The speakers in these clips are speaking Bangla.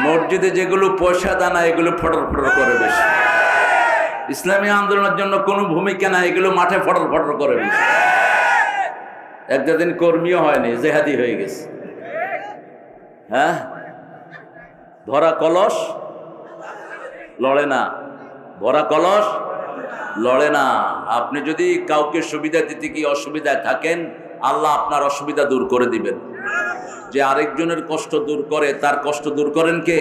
মসজিদে যেগুলো পয়সা দানা এগুলো ফটর ফটর করে বেশি। ইসলামী আন্দোলনের জন্য কোনো ভূমিকা নাই, এগুলো মাঠে ফটর ফটর করে বেশি। একটা দিন কর্মীও হয়নি, জেহাদি হয়ে গেছে। হ্যাঁ, ভরা কলস লড়ে না, ভরা কলস লড়ে না। আপনি যদি কাউকে সুবিধা দিতে গিয়ে অসুবিধায় থাকেন, আল্লাহ আপনার অসুবিধা দূর করে দিবেন। যে আরেকজনের কষ্ট দূর করে, তার কষ্ট দূর করেন কে?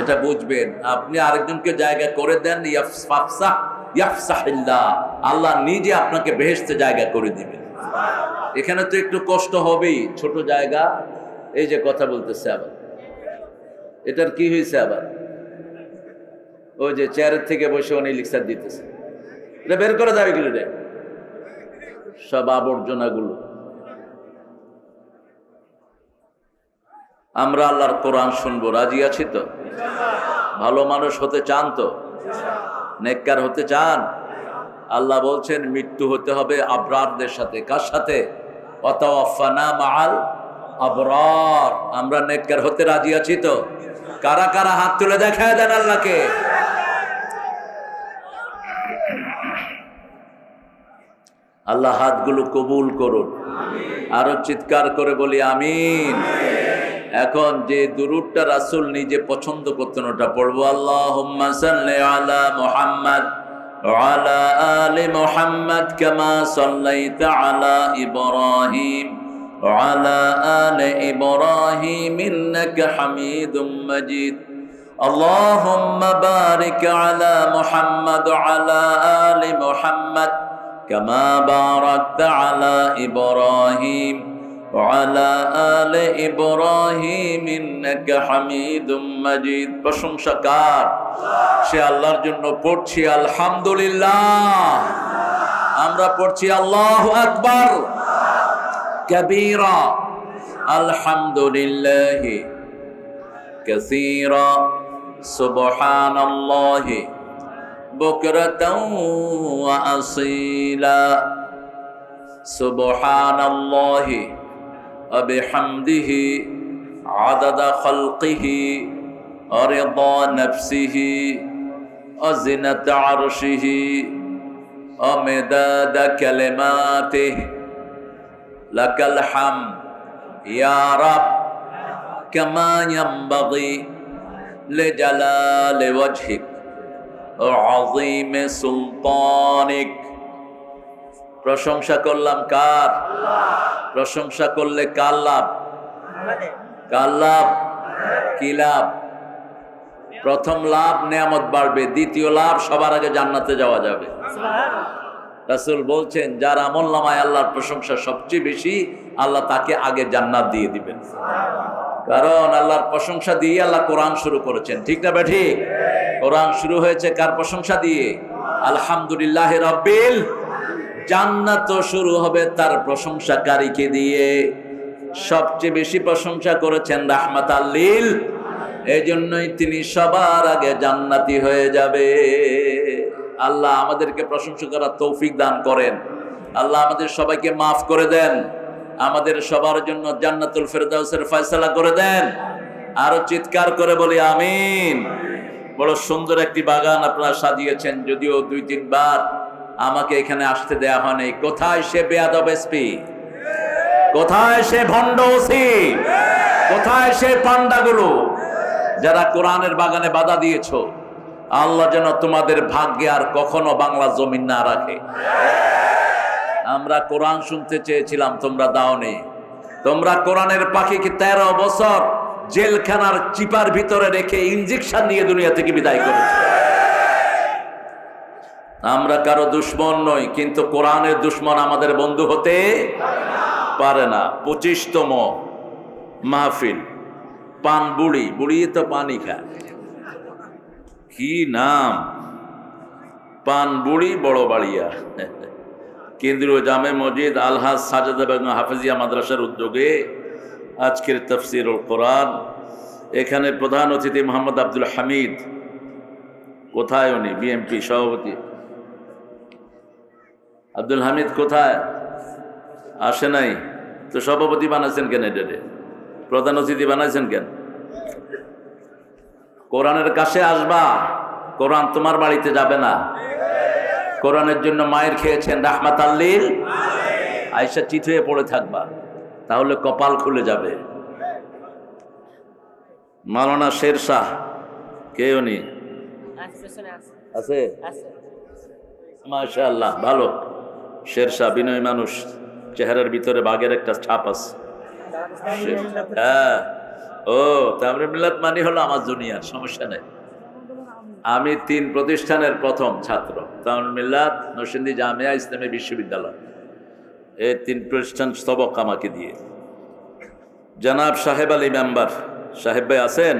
এটা বুঝবেন। আপনি আরেকজনকে জায়গা করে দেন, ইয়াফসাহিল্লাহ, আল্লাহ নিজে আপনাকে বেহেশতে জায়গা করে দিবেন। এখানে তো একটু কষ্ট হবেই, ছোট জায়গা। এই যে কথা বলতেছে, আবার এটার কি হয়েছে? আবার ওই যে চেয়ারের থেকে বসে উনি লেকচার দিতেছে, এটা বের করে দাও এগুলো রে, সব আবর্জনাগুলো। আমরা আল্লাহর কোরআন শুনবো, রাজি আছি তো? ভালো মানুষ হতে চান তো? নেককার হতে চান? আল্লাহ বলছেন মৃত্যু হতে হবে আবরারদের সাথে। কার সাথে? ওয়াতাওয়াফানা মাআল আবরার। আমরা নেককার হতে রাজি আছি তো? কারা কারা হাত তুলে দেখায় দেন আল্লাহকে। আল্লাহ হাতগুলো কবুল করুন। আরো চিৎকার করে বলি আমিন। এখন যে দুরূদটা রাসূল নিজে পছন্দ করতেন ওটা পড়বো। আল্লাহুম্মা সাল্লি আলা মুহাম্মাদ ওয়া আলা আলি মুহাম্মাদ কামা সাল্লাইতা আলা ইব্রাহিম ওয়া আলা আলি ইব্রাহিম ইন্নাকা হামিদুম মাজিদ। আল্লাহুম্মা বারিক আলা মুহাম্মাদ ওয়া আলা আলি মুহাম্মাদ কামা বারাকতা আলা ইব্রাহিম ওয়ালা আলে ইব্রাহিম ইন্নাকা হামিদুম মাজিদ। প্রশংসা কার? সে আল্লাহর জন্য পড়ছি আলহামদুলিল্লাহ। আমরা পড়ছি আল্লাহু আকবার কাবীরা, আলহামদুলিল্লাহি কাসীরা, সুবহানাল্লাহি বুকরাতাও ওয়া আসীলা, সুবহানাল্লাহি وبحمده عدد خلقه ورضا نفسه وزنة عرشه ومداد كلماته لك الحمد يا رب كما ينبغي لجلال وجهك وعظيم سلطانك। প্রশংসা করলাম কার? প্রশংসা করলে কার লাভ? কার লাভ? কি লাভ? প্রথম লাভ নেয়ামত বাড়বে, দ্বিতীয় লাভ সবার আগে জান্নাতে যাওয়া যাবে। রাসূল বলছেন যার আমলনামায় আল্লাহর প্রশংসা সবচেয়ে বেশি, আল্লাহ তাকে আগে জান্নাত দিয়ে দিবেন। কারণ আল্লাহর প্রশংসা দিয়ে আল্লাহ কোরআন শুরু করেছেন, ঠিক না ঠিক? কোরআন শুরু হয়েছে কার প্রশংসা দিয়ে? আলহামদুলিল্লাহি রাব্বিল। জান্নাত শুরু হবে তার প্রশংসাকারীকে দিয়ে। সবচেয়ে বেশি প্রশংসা করেছেন রাহমাতাল লিল, এজন্যই তিনি সবার আগে জান্নাতি হয়ে যাবে। আল্লাহ আমাদেরকে প্রশংসা করার তৌফিক দান করেন। আল্লাহ আমাদের সবাইকে মাফ করে দেন। আমাদের সবার জন্য জান্নাতুল ফেরদাউসের ফয়সালা করে দেন। আরো চিৎকার করে বলি আমিন। বড় সুন্দর একটি বাগান আপনারা সাজিয়েছেন, যদিও 2-3 বার আমাকে এখানে আসতে দেয়া হয়নি। কোথায় সে বেয়াদব এসপি? কোথায় সে ভণ্ড ওসি? কোথায় সে পান্ডাগুলো যারা কোরআনের বাগানে বাধা দিয়েছো? আল্লাহ যেন তোমাদের ভাগ্যে আর কখনো বাংলা জমিন না রাখে। আমরা কোরআন শুনতে চেয়েছিলাম, তোমরা দাওনি। তোমরা কোরআনের পাখিকে 13 বছর জেলখানার চিপার ভিতরে রেখে ইনজেকশন নিয়ে দুনিয়া থেকে বিদায় করেছো। আমরা কারো দুশ্মন নই, কিন্তু কোরআনের দুশ্মন আমাদের বন্ধু হতে পারে না। 25তম মাহফিল, পান বুড়ি, বুড়ি তো পানি খায়, কি নাম? পান বুড়ি বড় বাড়িয়া কেন্দ্রীয় জামে মসজিদ আলহাজ সাজেদা বেগম হাফেজিয়া মাদ্রাসার উদ্যোগে আজকের তাফসীরুল কোরআন। এখানে প্রধান অতিথি মোহাম্মদ আব্দুল হামিদ। কোথায় উনি? বিএমপি সভাপতি আব্দুল হামিদ কোথায়? আসে নাই তো। সভাপতি বানাইছেন কেন? এটারে প্রধান অতিথি বানাইছেন কেন? কোরআনের কাছে আসবা, কোরআন তোমার বাড়িতে যাবে না। কোরআনের জন্য মায়ের খেয়েছেন রাহমাতাল লিল আয়েশা, চিত হয়ে পড়ে থাকবা, তাহলে কপাল খুলে যাবে। মাওলানা শেরশাহ কে উনি? আছে মাশাআল্লাহ, ভালো। শেরশাহ বিনয় মানুষ, চেহারার ভিতরে বাঘের একটা ছাপ আছে। হ্যাঁ, ও তামরে মিল্লাত মানে হলো আমার জুনিয়র, সমস্যা নাই। আমি 3 প্রতিষ্ঠানের প্রথম ছাত্র, তামরে মিল্লাত, নরসিংদী জামিয়া ইসলামী বিশ্ববিদ্যালয়, এই 3 প্রতিষ্ঠান সবক আমাকে দিয়ে। জনাব সাহেব আলী মেম্বার সাহেব ভাই আছেন,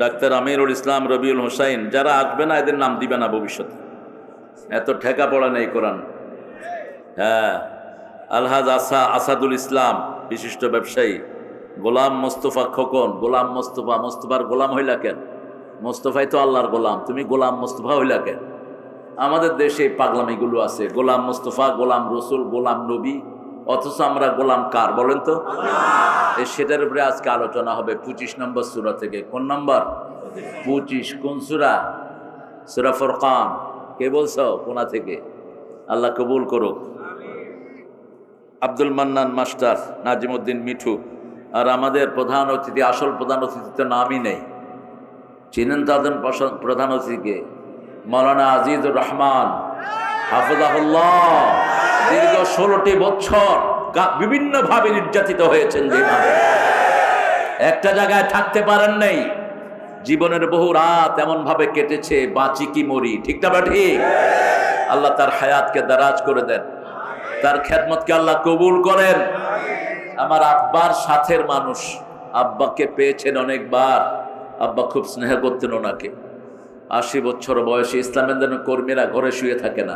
ডাক্তার আমিরুল ইসলাম, রবিউল হোসাইন, যারা আসবে না এদের নাম দিবে না ভবিষ্যতে, এত ঠেকা পড়া নেই কোরআন। হ্যাঁ, আলহাজ আসাদুল ইসলাম বিশিষ্ট ব্যবসায়ী, গোলাম মোস্তফা খোকন, গোলাম মোস্তফা, মোস্তফার গোলাম হইলা কেন? মোস্তফাই তো আল্লাহর গোলাম, তুমি গোলাম মোস্তফা হইলা কেন? আমাদের দেশে পাগলামিগুলো আছে, গোলাম মোস্তফা, গোলাম রসুল, গোলাম নবী, অথচ আমরা গোলাম কার বলেন তো? সেটার উপরে আজকে আলোচনা হবে 25 নম্বর সূরা থেকে। কোন নম্বর? 25। কোন সূরা? সূরা ফুরকান। কে বলছো কোনা থেকে? আল্লাহ কবুল করুক। আব্দুল মান্নান মাস্টার, নাজিমউদ্দিন মিঠু, আর আমাদের প্রধান অতিথি, আসল প্রধান অতিথি তো নামই নেই, চিনেন তাদের প্রধান অতিথিকে? মাওলানা আজিজুর রহমান হাফিজাহুল্লাহ, দীর্ঘ 16টি বছর বিভিন্নভাবে নির্যাতিত হয়েছেন, যেভাবে একটা জায়গায় থাকতে পারেন নাই, জীবনের বহু রাত এমন ভাবে কেটেছে, বাঁচি কি মরি, ঠিক না? ঠিক। আল্লাহ তার হায়াতকে দারাজ করে দেন, তার খেদমতকে আল্লাহ কবুল করেন। আমার আব্বার সাথের মানুষ, আব্বাকে পেয়েছেন অনেকবার, আব্বা খুব স্নেহ করতেন ওনাকে। 80 বছর বয়সে ইসলামের কর্মীরা ঘরে শুয়ে থাকে না,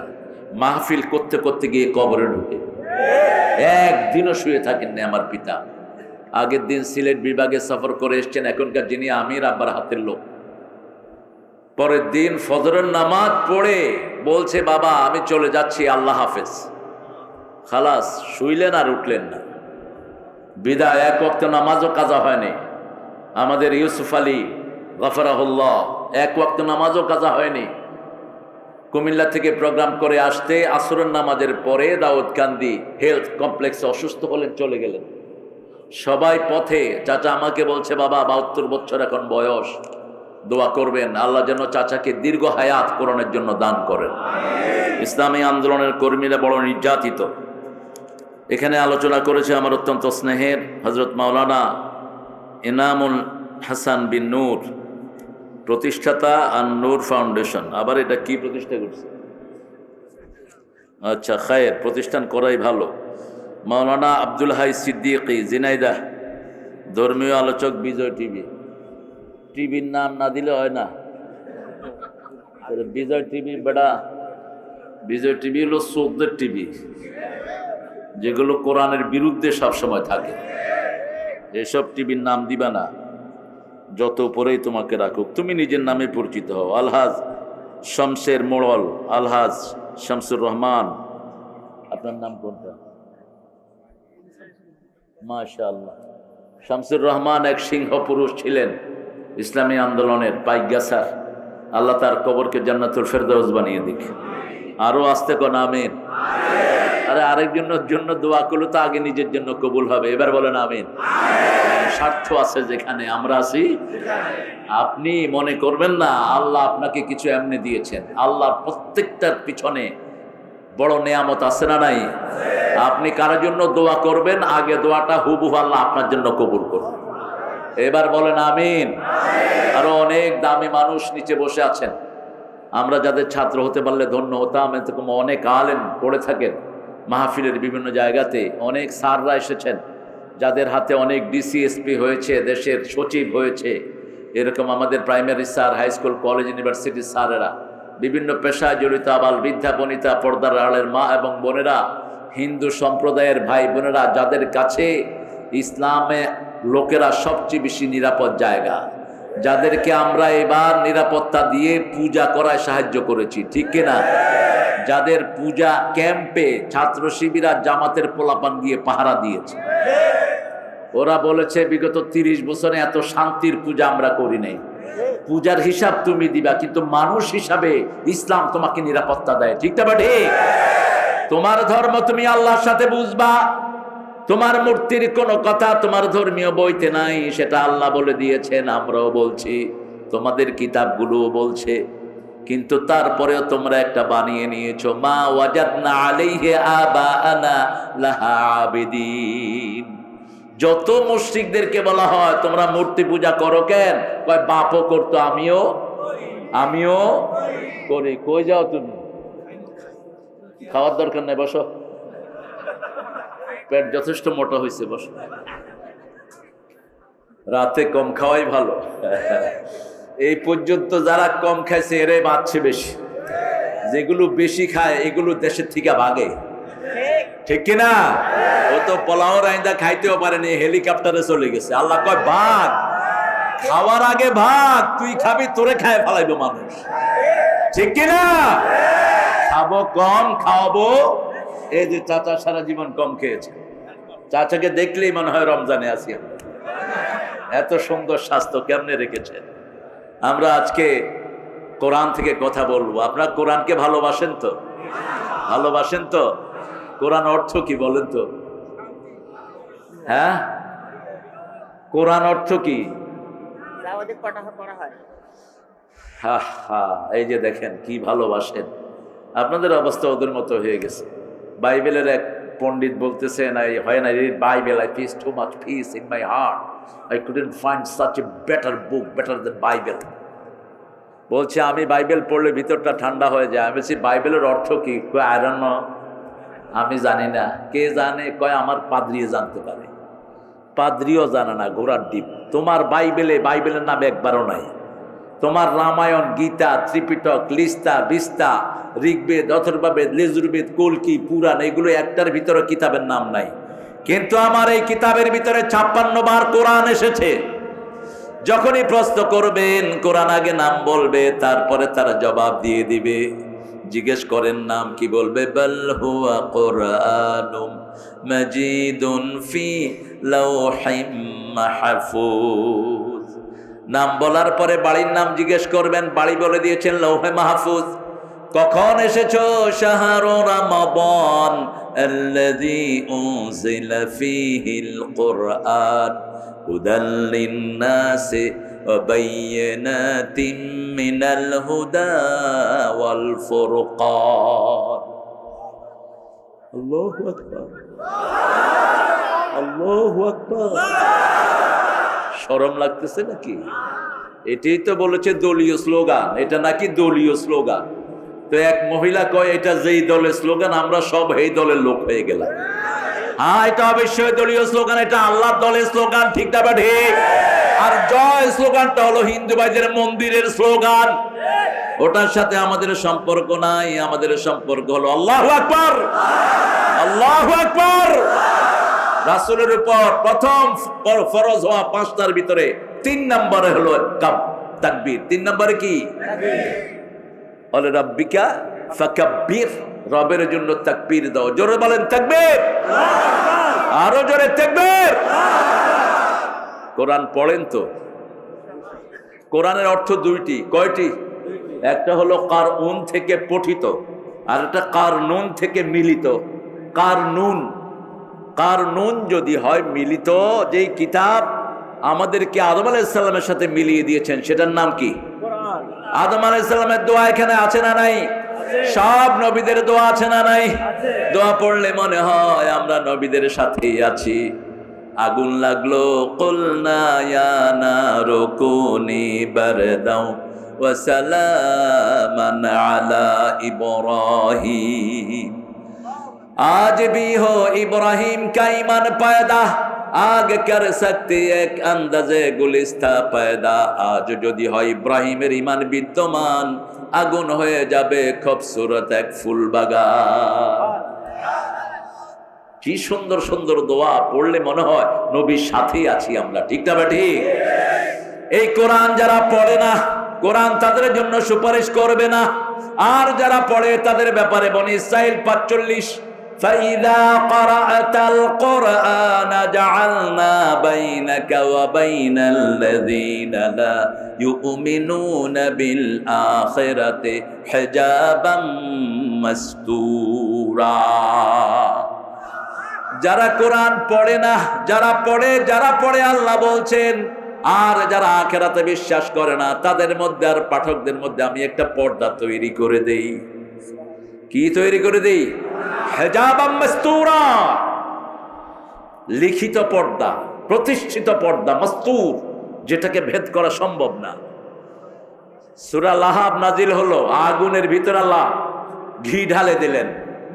মাহফিল করতে করতে গিয়ে কবরে ঢুকে, একদিনও শুয়ে থাকেননি আমার পিতা। আগের দিন সিলেট বিভাগে সফর করে এসছেন, এখনকার যিনি আমির আব্বার হাতের লোক। পরের দিন ফজরের নামাজ পড়ে বলছে, বাবা আমি চলে যাচ্ছি, আল্লাহ হাফেজ। খালাস, শুইলেন আর উঠলেন না, বিদায়। এক ওয়াক্ত নামাজও কাজা হয়নি। আমাদের ইউসুফ আলী গফরাহুল্লাহ, এক ওয়াক্ত নামাজও কাজা হয়নি। কুমিল্লা থেকে প্রোগ্রাম করে আসতে আসরের নামাজের পরে দাউদকান্দি হেলথ কমপ্লেক্সে অসুস্থ হলেন, চলে গেলেন। সবাই পথে, চাচা আমাকে বলছে, বাবা 72 বছর এখন বয়স, দোয়া করবেন আল্লাহ যেন চাচাকে দীর্ঘ হায়াত কোরআনের জন্য দান করেন। ইসলামী আন্দোলনের কর্মীরা বড় নির্যাতিত। এখানে আলোচনা করেছে আমার অত্যন্ত স্নেহের হযরত মাওলানা ইনামুল হাসান বিন নূর, প্রতিষ্ঠাতা আন নূর ফাউন্ডেশন। আবার এটা কি প্রতিষ্ঠা করছে? আচ্ছা, খায়ের, প্রতিষ্ঠান করাই ভালো। মাওলানা আব্দুল হাই সিদ্দিকী জিনাইদা, ধর্মীয় আলোচক, বিজয় টিভি। টিভির নাম না দিলে হয় না। বিজয় টিভি বেটা, বিজয় টিভি হলো চোদ্দের টিভি, যেগুলো কোরআনের বিরুদ্ধে সবসময় থাকে। এসব টিভির নাম দিবা না, যত উপরেই তোমাকে রাখুক, তুমি নিজের নামে পরিচিত হও। আলহাজ শমশের মোড়ল, আলহাজ শামসুর রহমান, আপনার নাম কোনটা? মাশাআল্লাহ। শামসুর রহমান এক সিংহ পুরুষ ছিলেন ইসলামী আন্দোলনের পাইগাছার। আল্লাহ তার কবরকে জান্নাতুল ফেরদাউস বানিয়ে দিক। আরো আসতে কোন আমিন। আরে আরেকজনের জন্য দোয়া করলে তো আগে নিজের জন্য কবুল হবে। এবার বলেন আমিন। স্বার্থ আছে যেখানে, আমরা আছি। আপনি মনে করবেন না আল্লাহ আপনাকে কিছু এমনি দিয়েছেন। আল্লাহর প্রত্যেকটার পিছনে বড় নেয়ামত আছে না নাই? আপনি কারোর জন্য দোয়া করবেন, আগে দোয়াটা হুবহু আল্লাহ আপনার জন্য কবুল করবেন। এবার বলেন আমিন। আরো অনেক দামি মানুষ নিচে বসে আছেন, আমরা যাদের ছাত্র হতে পারলে ধন্য হতাম। এরকম অনেক আলেম পড়ে থাকেন মাহফিলের বিভিন্ন জায়গাতে। অনেক স্যাররা এসেছেন যাদের হাতে অনেক ডিসিএসপি হয়েছে, দেশের সচিব হয়েছে। এরকম আমাদের primary sir, high school, college, ইউনিভার্সিটির স্যারেরা, বিভিন্ন পেশায় জড়িত আবাল বৃদ্ধা বনিতা, পর্দার আড়ালের মা এবং বোনেরা, হিন্দু সম্প্রদায়ের ভাই বোনেরা, যাদের কাছে ইসলামে লোকেরা সবচেয়ে বেশি নিরাপদ জায়গা, যাদেরকে আমরা এবার নিরাপত্তা দিয়ে পূজা করায় সাহায্য করেছি, ঠিক কিনা? যাদের পূজা ক্যাম্পে ছাত্র শিবিরা জামাতের পোলাপান গিয়ে পাহারা দিয়েছে। ওরা বলেছে বিগত 30 বছরে এত শান্তির পূজা আমরা করি নাই। পূজার হিসাব তুমি দিবা, কিন্তু মানুষ হিসাবে ইসলাম তোমাকে নিরাপত্তা দেয়। ঠিক না ঠিক? তোমার ধর্ম তুমি আল্লাহর সাথে বুঝবা। তোমার মূর্তির কোনো কথা তোমার ধর্মীয় বইতে নাই, সেটা আল্লাহ বলে দিয়েছেন, আমরাও বলছি, তোমাদের কিতাবগুলোও বলছে। কিন্তু তারপরেও তোমরা একটা বানিয়ে নিয়েছো, মা ওয়াজাদনা আলাইহি আবাআনা লাহা আবিদিন। যত মুশরিকদেরকে বলা হয় তোমরা মূর্তি পূজা করো কেন, কয় বাপও করতো, আমিও করি। কই যাও তুমি? খাওয়ার দরকার নেই, বসো, পেট যথেষ্ট মোটা হয়েছে, বসো। রাতে কম খাওয়াই ভালো। এই পর্যন্ত যারা কম খাইছে এরাই বাঁচছে বেশি। যেগুলো বেশি খায় এগুলো দেশের থেকে ভাগে, ঠিক কিনা? ও তো পোলাও রাইন্দা খাইতেও পারেনি, হেলিকপ্টারে চলে গেছে। আল্লাহ কয় ভাগ, খাওয়ার আগে ভাগ, তুই খাবি, তোরে খায় ফেলাইবো মানুষ, ঠিক কিনা? খাবো কম, খাওয়াবো। এই যে চাচা সারা জীবন কম খেয়েছে, চাচাকে দেখলেই মনে হয় রমজানে আছি আমরা। এত সুন্দর স্বাস্থ্য কেমনে রেখেছেন। আমরা আজকে কোরআন থেকে কথা বলবো। আপনারা কোরআনকে ভালোবাসেন তো? ভালোবাসেন তো? কোরআন অর্থ কি বলেন তো? হ্যাঁ, কোরআন অর্থ কি? এই যে দেখেন কি ভালোবাসেন। আপনাদের অবস্থা ওদের মতো হয়ে গেছে। বাইবেলের এক পণ্ডিত বলতেছেন, I when I read Bible I feel too much peace in my heart. I couldn't find such a better book, better than Bible. বলছে আমি বাইবেল পড়লে ভিতরটা ঠান্ডা হয়ে যায়। আমি বলছি বাইবেলের অর্থ কি? কয় I don't know, আমি জানি না। কে জানে? কয় আমার পাদ্রিও জানতে পারে। পাদ্রিও জানে না, ঘোড়ার ডিম। তোমার বাইবেলের নাম একবারও নাই। তোমার রামায়ণ, গীতা, ত্রিপিটক, লিস্তা, বিস্তা, ঋগ্বেদ, অথর্ববেদ, লেজুরবেদ, কল্কি, পুরাণ, এগুলো একটার ভিতরে কিতাবের নাম নাই। কিন্তু আমার এই কিতাবের ভিতরে 56 বার কোরআন এসেছে। যখনই প্রশ্ন করবেন কোরআন আগে নাম বলবে, তারপরে তারা জবাব দিয়ে দিবে। জিজ্ঞেস করেন নাম কি, বলবে বাল হুয়া কুরআনুম মাজিদুন ফি লাওহিম মাহফুজ। নাম বলার পরে বাড়ির নাম জিজ্ঞেস করবেন, বাড়ি বলে দিয়েছেন লৌহে মাহফুজ। কখন এসেছো? শাহরু রমাদান আল্লাযী উনজিলা ফীহিল কুরআন হুদাল লিন-নাসি ওয়া বায়্যিনাতিন মিনাল হুদা ওয়াল ফুরকান। আল্লাহু আকবার, আল্লাহু আকবার। শরম লাগতেছে নাকি? এটাই তো বলেছে দলীয় স্লোগান, এটা নাকি দলীয় স্লোগান। তো এক মহিলা কয় এটা যেই দলের স্লোগান আমরা সব এই দলের লোক হয়ে গেলাম। হ্যাঁ, এটা অবশ্যই দলীয় স্লোগান, এটা আল্লাহর দলের স্লোগান, ঠিক না ঠিক? আর জয় স্লোগানটা হলো হিন্দু ভাইদের মন্দিরের স্লোগান। ওটার সাথে আমাদের সম্পর্ক নাই। আমাদের সম্পর্ক হলো আল্লাহু আকবার, আল্লাহু আকবার। রাসূলের উপর প্রথম ফরজ হওয়া 5টার ভিতরে 3 নম্বরে হলো তাকবীর। 3 নম্বরে কি? বলে রাব্বিকা ফাকাব্বির, রবের জন্য তাকবীর দাও। জোরে বলেন তাকবীর, আরো জোরে তাকবীর। কোরআন পড়েন তো? কোরআনের অর্থ দুইটি। কয়টি? একটা হলো কারউন থেকে পঠিত, আর একটা কারনুন থেকে মিলিত। কারনুন যদি হয় মিলিত, যেই কিতাব আমাদেরকে আদম আলাইহিস সালামের সাথে মিলিয়ে দিয়েছেন সেটার নাম কি? কোরআন। আদম আলাইহিস সালামের দোয়া এখানে আছে না নাই? সব নবীদের দোয়া আছে না নাই? দোয়া পড়লে মনে হয় আমরা নবীদের সাথেই আছি। আগুন লাগলো, কুলনা ইয়া নারু কুনি বারদাও ওয়া সালামান আলা ইব্রাহিম। आज भी हो इब्राहिम का ईमान पैदा, आग कर सकते एक अंदाजे गुलिस्ता पैदा। आज যদি হয় ইব্রাহিমের ঈমান বিদ্যমান, আগুন হয়ে যাবে খুবসুরত এক ফুল বাগান। কি সুন্দর সুন্দর দোয়া পড়লে মনে হয় নবীর সাথেই আছি আমরা, ঠিক না ঠিক? এই কোরআন যারা পড়ে না, কোরআন তাদের জন্য সুপারিশ করবে না। আর যারা পড়ে তাদের ব্যাপারে বনি ইসরাইল 45 فإذا قرأت القرآن جعلنا بينك وبين الذين لا يؤمنون بالآخرة حجابا مستورا যারা কোরআন পড়ে না, যারা পড়ে আল্লাহ বলছেন, আর যারা আখিরাতে বিশ্বাস করে না তাদের মধ্যে আর পাঠকদের মধ্যে আমি একটা পর্দা তৈরি করে দেই। কি তৈরি করে দেই? হিজাবাম মাসতুরা, লিখিত পর্দা, প্রতিষ্ঠিত পর্দা, মাসতুর, যেটাকে ভেদ করা সম্ভব না। সূরা লাহাব নাজিল হলো, আগুনের ভিতর আল্লাহ ঘি ঢালে দিলেন।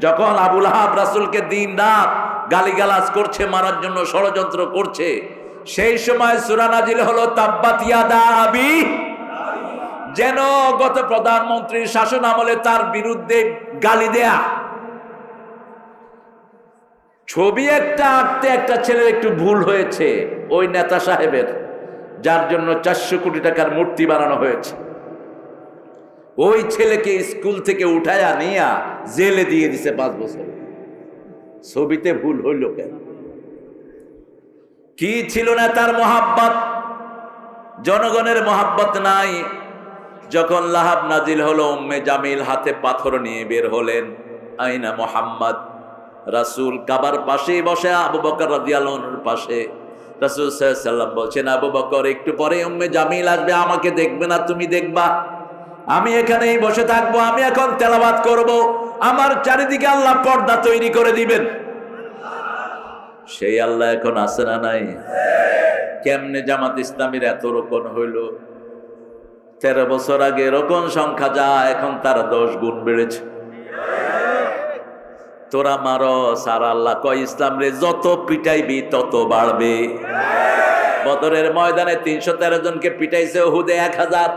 যখন আবু লাহাব রাসূলকে দিন রাত গালিগালাজ করছে, মারার জন্য ষড়যন্ত্র করছে, সেই সময় সূরা নাজিল হলো তাব্বাত ইয়াদা আবি, যেন গত প্রধানমন্ত্রীর শাসন আমলে তার বিরুদ্ধে গালি দেয়া। ছবি একটা আঁকতে একটা ছেলের একটু ভুল হয়েছে, ওই নেতা সাহেবের, যার জন্য 400 কোটি টাকার মূর্তি বানানো হয়েছে, ওই ছেলেকে স্কুল থেকে উঠায়া নিয়া জেলে দিয়ে দিছে 5 বছর। ছবিতে ভুল হইল কেন? কি ছিল না তার মোহাব্বত? জনগণের মোহাব্বত নাই। যখন লাহাব নাজিল হলো, উম্মে জামিল হাতে পাথর নিয়ে বের হলেন। আইনা মুহাম্মদ, রাসূল কাবার পাশে বসে, আবু বকর রাদিয়াল্লাহু আনহুর পাশে। রাসূল সাল্লাল্লাহু আলাইহি ওয়াসাল্লাম বলছেন, আবু বকর একটু পরে উম্মে জামিল আসবে, আমাকে দেখবে না, তুমি দেখবা, আমি এখানেই বসে থাকবো, আমি এখন তেলাওয়াত করব, আমার চারিদিকে আল্লাহ পর্দা তৈরি করে দিবেন। সেই আল্লাহ এখন আছে না নাই? কেমনে জামাত ইসলামীর এত রোকন হইল? 13 বছর আগে রোকন সংখ্যা যা, এখন তার 10 গুণ বেড়েছে। তোরা মারো সার, আল্লাহ কয় ইসলাম রে যত পিটাইবি তত বাড়বে। বদরের ময়দানে 313 জনকে পিটাইছে, ওহুদে 1000,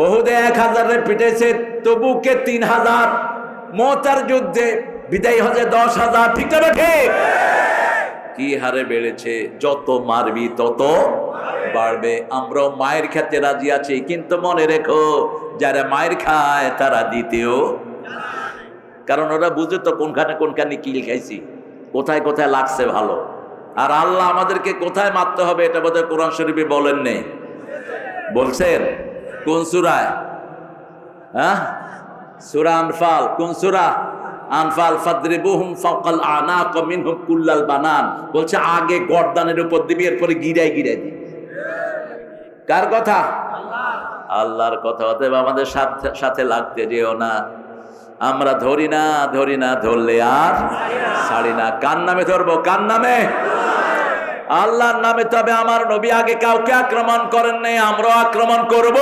ওহুদে 1000 রে পিটাইছে, তবুকে 3000, মুতার যুদ্ধে বিদায় হজে 10,000। ঠিক না ঠিক? কি হারে বেড়েছে, যত মারবি তত বাড়বে। আমরাও মায়ের খেতে রাজি আছি, কিন্তু মনে রেখো যারা মায়ের খায় তারা দ্বিতীয়, কারণ ওরা বুঝে তো কোনখানে কিল খাইছি, কোথায় কোথায় লাগছে ভালো। আর আল্লাহ আমাদেরকে কোথায় মারতে হবে এটা বোধহয় কোরআন শরীফে বলেন নেই। বলছেন কোন সূরায়? সূরা আনফাল। কোন সূরা? আনফাল। ফাদরিবুহুম ফাওকাল আনাক মিনহুম কুল্লাল বানান। বলছে আগে গর্দানের উপর দিবি, এরপরে গিরায় গিরায় দিবি। কার কথা? আল্লাহর কথা। অতএব আমাদের সাথে লাগতে যেও না। আমরা ধরি না, ধরলে আর ছাড়ি না। কার নামে ধরবো? কার নামে? আল্লাহর নামে। তবে আমার নবী আগে কাউকে আক্রমণ করেন নাই, আমরাও আক্রমণ করব।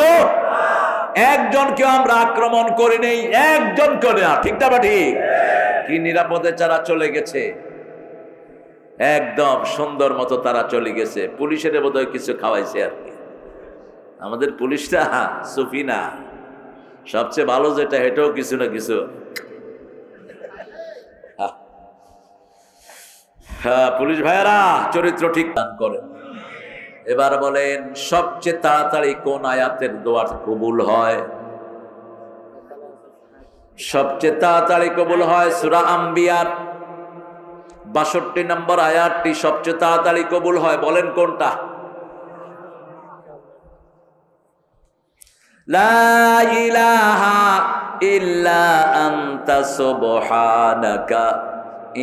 একজনকে আমরা আক্রমণ করি নেই, একজন করে না। ঠিক না ঠিক? কি নিরাপদে তারা চলে গেছে, একদম সুন্দর মতো তারা চলে গেছে। পুলিশের বোধহয় কিছু খাওয়াইছে আর কি। আমাদের পুলিশটা সুফি না, সবচেয়ে ভালো যেটা এটাও কিছু না কিছু। হ্যাঁ, পুলিশ ভাইয়েরা চরিত্র ঠিক দান করেন। এবার বলেন সবচেয়ে তাড়াতাড়ি কোন আয়াতের দোয়া কবুল হয়? সবচেয়ে তাড়াতাড়ি কবুল হয় সূরা আম্বিয়ার 62 নম্বর আয়াতটি সবচেয়ে তাড়াতাড়ি কবুল হয়। বলেন কোনটা? লা ইলাহা ইল্লা আনতা সুবহানাকা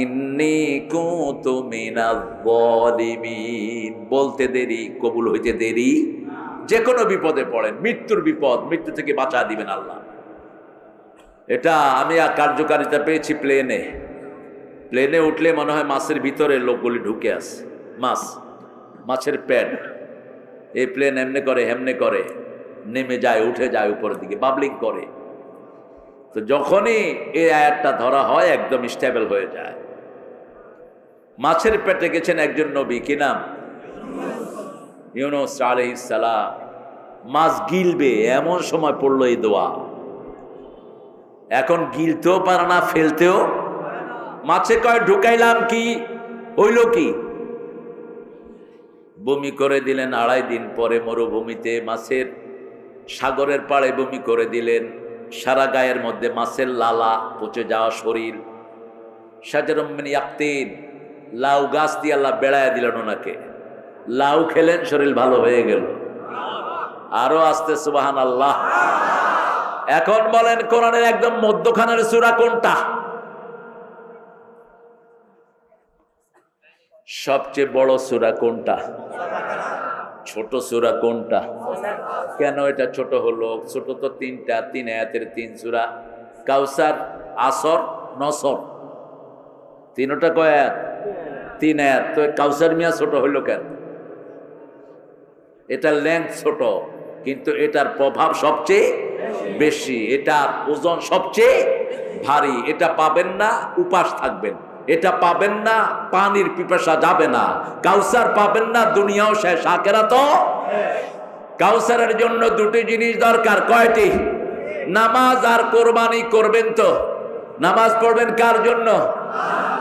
ইন্নী কুনতু মিনাজ যালিমিন। বলতে দেরি, কবুল হইতে দেরি। যে কোনো বিপদে পড়েন, মৃত্যুর বিপদ, মৃত্যু থেকে বাঁচা দিবেন আল্লাহ। এটা আমি কার্যকারিতা পেয়েছি প্লেনে উঠলে মনে হয় মাছের ভিতরে লোকগুলি ঢুকে আসে। মাছের পেট, এই প্লেন এমনে করে হেমনে করে, নেমে যায়, উঠে যায় উপরের দিকে, বাবলিং করে। তো যখনই এই আয়াতটা ধরা হয় একদম স্টেবল হয়ে যায়। মাছের পেটে গেছেন একজন নবী, কি নাম? ইউনূস আলাইহিস সালাম। মাছ গিলবে এমন সময় পড়লো এই দোয়া। এখন গিলতেও পারে না, ফেলতেও। মাছে কয় ঢুকাইলাম কি, হইল কি? বমি করে দিলেন। 2.5 দিন পরে মরুভূমিতে মাছের, সাগরের পাড়ে বমি করে দিলেন। সারা গায়ের মধ্যে মাছের লালা, পচে যাওয়া শরীর। শাজারুম মিন ইয়াকতিন, লাউ গাছ দিয়ে আল্লাহ বেড়ায় দিলেন ওনাকে, লাউ খেলেন, শরীর ভালো হয়ে গেল। আরো আসতে সুবহানাল্লাহ। এখন বলেন কোরআনের একদম মধ্যখানের সূরা কোনটা? সবচেয়ে বড় সূরা কোনটা? ছোট সূরা কোনটা? কেন এটা ছোট হলো? ছোট তো তিনটা, 3 আয়াতের 3 সূরা, কাউসার, আসর, নসর, তিনটা কয় আয়াত? 3 আয়াত। তো কাউসার মিয়া ছোট হইলো কেন? এটার লেন্থ ছোট, কিন্তু এটার প্রভাব সবচেয়ে বেশি, এটার ওজন সবচেয়ে ভারী। এটা পাবেন না, উপাস থাকবেন। এটা পাবেন না, পানির পিপাসা যাবে না। কাউসার পাবেন না, দুনিয়াও শেষ, আখিরাতও। কাউসারের জন্য দুটি জিনিস দরকার। কয়টি? নামাজ আর কোরবানি করবেন তো। নামাজ পড়বেন কার জন্য?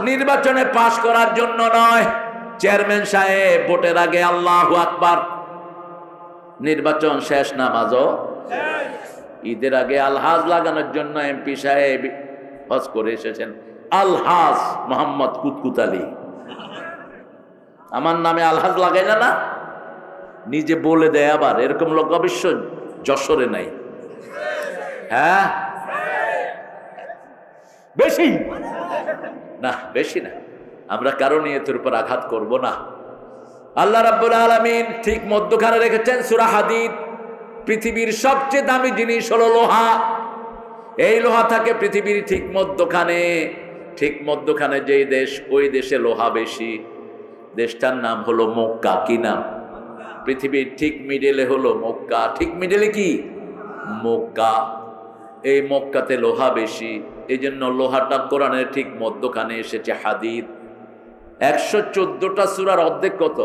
নির্বাচনে পাশ করার জন্য নয়। চেয়ারম্যান সাহেব ভোটের আগে আল্লাহু আকবার, নির্বাচন শেষ, নামাজও। ঈদের আগে আলহাজ লাগানোর জন্য এমপি সাহেব হজ করে এসেছেন, আলহাজ মোহাম্মদ কুতকুত আলী, আমার নামে আলহাজ লাগাই না, না নিজে বলে দেয়। আবার এরকম লোক অবশ্য যশোরে নাই। হ্যাঁ, বেশি না, বেশি না। আমরা কারো নিয়তের উপর আঘাত করব না। আল্লাহ রাব্বুল আলামিন ঠিক মধ্যখানে রেখেছেন সূরা হাদিদ। পৃথিবীর সবচেয়ে দামি জিনিস হলো লোহা। এই লোহা থাকে পৃথিবীর ঠিক মধ্যখানে। ঠিক মধ্যখানে যেই দেশ, ওই দেশে লোহা বেশি। দেশটার নাম হলো মক্কা। কি নাম? পৃথিবীর ঠিক মিডলে হলো মক্কা। ঠিক মিডলে কি? মক্কা। এই মক্কাতে লোহা বেশি, এই জন্য লোহাটা কোরআনের ঠিক মধ্যখানে এসেছে হাদিদ। 114টা সূরার অর্ধেক কত?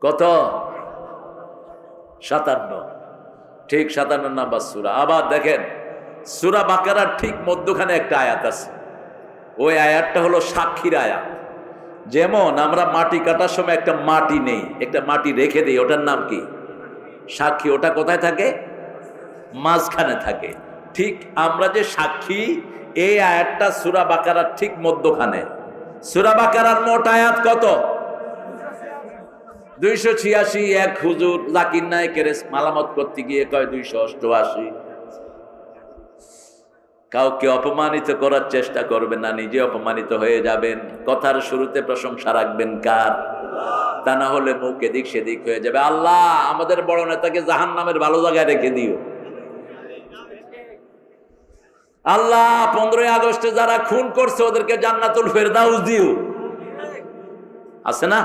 কত? 57। ঠিক 57 নাম্বার সূরা। আবার দেখেন সূরা বাকারার ঠিক মধ্যখানে একটা আয়াত আছে। ওই আয়াতটা হলো সাক্ষীর আয়াত। যেমন আমরা মাটি কাটার সময় একটা মাটি নেই, একটা মাটি রেখে দিই, ওটার নাম কি? সাক্ষী। ওটা কোথায় থাকে? মাঝখানে থাকে। ঠিক আমরা যে সাক্ষী, এই আয়াতটা সূরা বাকারার ঠিক মধ্যখানে। সূরা বাকারার মোট আয়াত কত? 286। এক হুজুর জাকির নায়েকের মালামত করতে গিয়ে কয় 288। কাউকে অপমানিত করার চেষ্টা করবেন না, নিজে অপমানিত হয়ে যাবেন। কথার শুরুতে প্রশংসা রাখবেন কার? তা না হলে মুখ এদিক সেদিক হয়ে যাবে। আল্লাহ আমাদের বড় নেতাকে জাহান্নামের ভালো জায়গায় রেখে দিও। আল্লাহ 15ই আগস্টে যারা খুন করছে ওদেরকে জান্নাতুল ফেরদাউস দিও। আছে না?